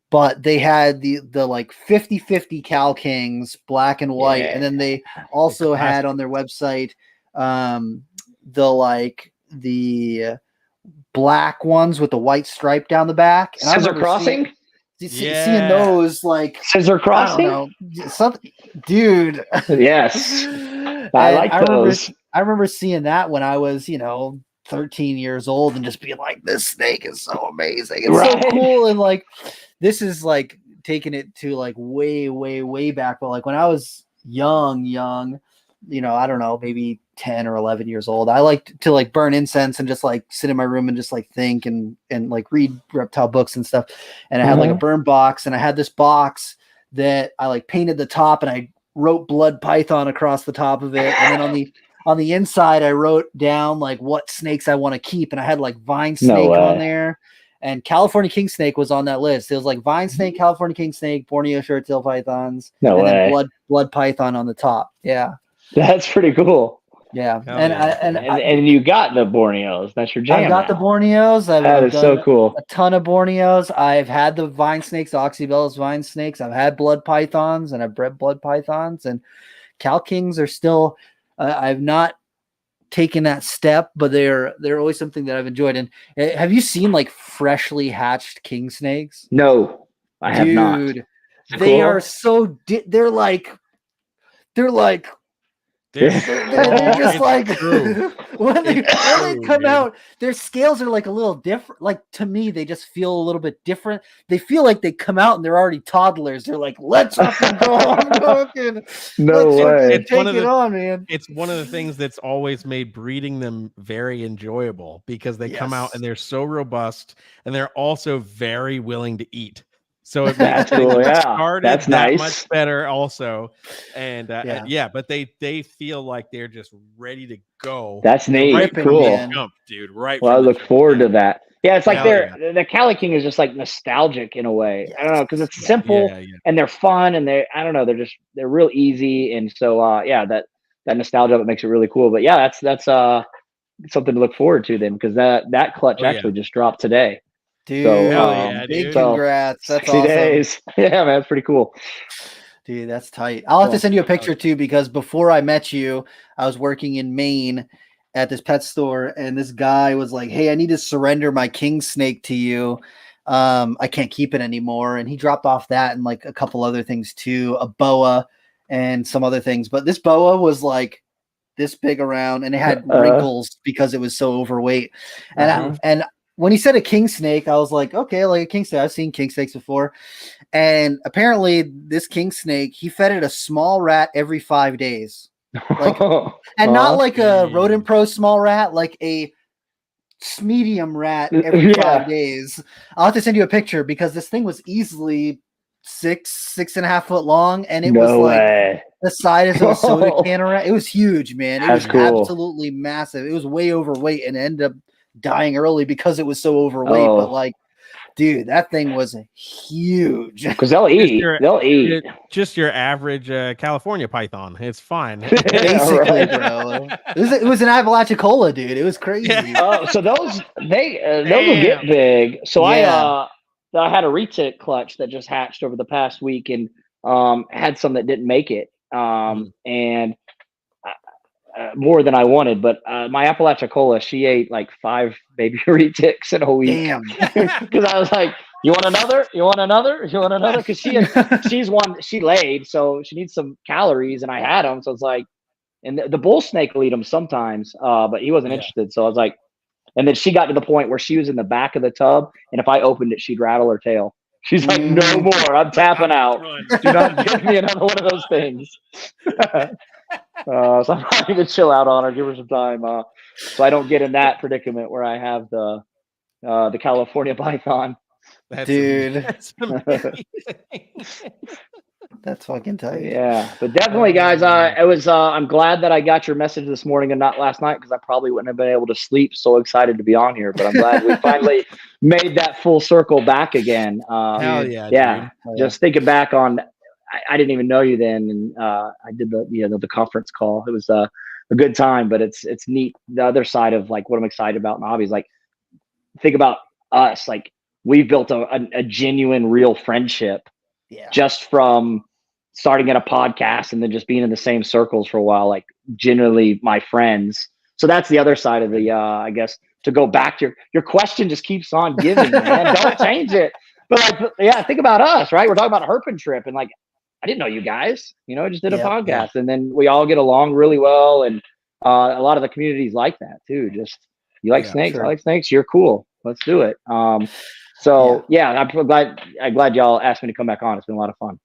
but they had the like 50-50 Cal Kings, black and white, and then they also had on their website the black ones with the white stripe down the back. And Scissor crossing? Seeing those, like, Scissor crossing? I don't know, something, dude. Yes. I like those. I remember seeing that when I was, 13 years old and just being like, this snake is so amazing. It's so cool. And like, this is like taking it to like way, way, way back. But like when I was young, I don't know, maybe 10 or 11 years old, I liked to like burn incense and just like sit in my room and just like think and like read reptile books and stuff. And I had like a burn box, and I had this box that I like painted the top, and I wrote blood python across the top of it. And then on the inside, I wrote down like what snakes I want to keep. And I had like vine snake on there, and California king snake was on that list. It was like vine snake, California king snake, Borneo short-tailed pythons, then blood python on the top. Yeah. That's pretty cool. Yeah. And you got the Borneos. That's your jam. I've got the Borneos. That is so cool. A ton of Borneos. I've had the vine snakes, Oxybellus vine snakes. I've had blood pythons, and I've bred blood pythons, and Cal Kings are still, I've not taken that step, but they're always something that I've enjoyed. And have you seen like freshly hatched king snakes? No, I have not. Dude, they are so, they're just like when they come out, their scales are like a little different. Like, to me, they just feel a little bit different. They feel like they come out and they're already toddlers. They're like, let's fucking go on. No way. Take it on, man. It's one of the things that's always made breeding them very enjoyable, because they come out and they're so robust, and they're also very willing to eat. So it makes cool. That's nice. Much better also. And but they feel like they're just ready to go. That's neat. Right, cool. Jump, dude. Right. Well, I look forward to that. Yeah, it's like the Cali King is just like nostalgic in a way. Yes. I don't know, because it's simple and they're fun, and they're real easy, and so that nostalgia of it makes it really cool. But yeah, that's something to look forward to then, because that clutch actually just dropped today. Dude, big congrats. That's 60 awesome. days. Yeah, man, that's pretty cool. Dude, that's tight. I'll have to send you a picture too, because before I met you, I was working in Maine at this pet store, and this guy was like, hey, I need to surrender my king snake to you. I can't keep it anymore. And he dropped off that and like a couple other things too, a boa and some other things. But this boa was like this big around, and it had wrinkles because it was so overweight. And when he said a king snake, I was like, okay, like a king snake. I've seen king snakes before. And apparently this king snake, he fed it a small rat every 5 days. Like, and not like a rodent pro small rat, like a medium rat every 5 days. I'll have to send you a picture, because this thing was easily 6.5 foot long, and it was like the size of a soda can rat. It was huge, man. It was absolutely massive. It was way overweight, and ended up dying early because it was so overweight. But like, dude, that thing was huge. Because they'll eat. Just your average California python. It's fine. Basically, bro. It was an Appalachicola, dude. It was crazy. So those will get big. So I had a retic clutch that just hatched over the past week, and had some that didn't make it. And more than I wanted, but my Appalachicola, she ate like 5 baby retics in a week. Damn. Because I was like, you want another? You want another? You want another? Because she laid, so she needs some calories, and I had them, so it's like, and the bull snake will eat them sometimes, but he wasn't interested, so I was like, and then she got to the point where she was in the back of the tub, and if I opened it, she'd rattle her tail. She's like, no more, I'm tapping out. Do not give me another one of those things. So I'm not even chill out on her, give her some time, so I don't get in that predicament where I have the California python. That's amazing. That's fucking tight. Yeah, but definitely, guys, it was. I'm glad that I got your message this morning and not last night, because I probably wouldn't have been able to sleep. So excited to be on here, but I'm glad we made that full circle back again. Hell yeah, yeah. dude. Just thinking back on, I didn't even know you then, and I did the conference call. It was a good time, but it's neat. The other side of like what I'm excited about in the hobby is like, think about us. Like we've built a genuine, real friendship just from starting at a podcast and then just being in the same circles for a while. Like generally my friends. So that's the other side of the I guess, to go back to your question just keeps on giving, man. Don't change it. But like, yeah, think about us, right? We're talking about a herping trip, and like, I didn't know you guys. I just did a podcast, and then we all get along really well, and a lot of the communities like that too. Just you like snakes, sure. I like snakes. You're cool. Let's do it. So yeah, I'm glad y'all asked me to come back on. It's been a lot of fun.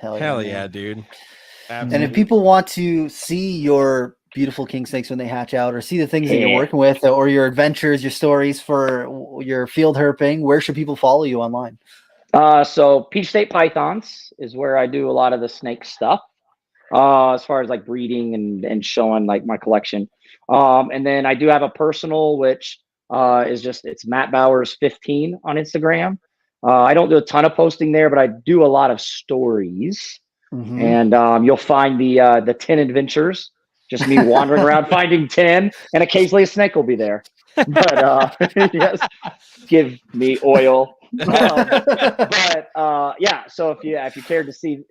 Hell yeah, dude. Absolutely. And if people want to see your beautiful king snakes when they hatch out, or see the things that you're working with, or your adventures, your stories for your field herping, where should people follow you online? So Peach State Pythons is where I do a lot of the snake stuff, as far as like breeding and showing like my collection. And then I do have a personal, which is it's Matt Bowers 15 on Instagram. I don't do a ton of posting there, but I do a lot of stories. And you'll find the 10 adventures, just me wandering around finding 10, and occasionally a snake will be there. But yes, give me oil. But so if you cared to see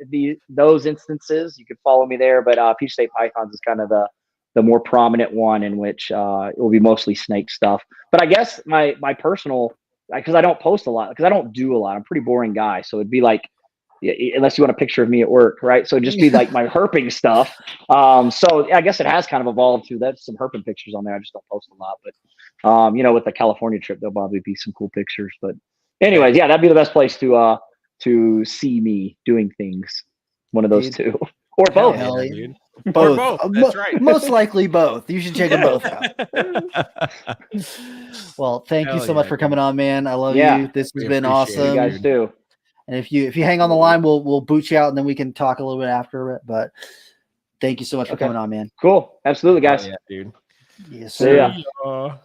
those instances, you could follow me there. But Peach State Pythons is kind of the more prominent one, in which it will be mostly snake stuff. But I guess my personal, because I don't post a lot, because I don't do a lot. I'm a pretty boring guy, so it'd be like, unless you want a picture of me at work, right? So it'd just be like my herping stuff. So I guess it has kind of evolved to that. Some herping pictures on there. I just don't post a lot, but with the California trip, there'll probably be some cool pictures. But anyways, yeah, that'd be the best place to see me doing things. One of those two, or both. Hell yeah, dude. Both. Or both. That's right. Most likely both. You should check them both out. Well, thank you so much for coming on, man. I love you. This has been awesome. You guys too. And if you hang on the line, we'll boot you out, and then we can talk a little bit after it. But thank you so much for coming on, man. Cool. Absolutely, guys. Yeah, dude. Yes, sir. See ya.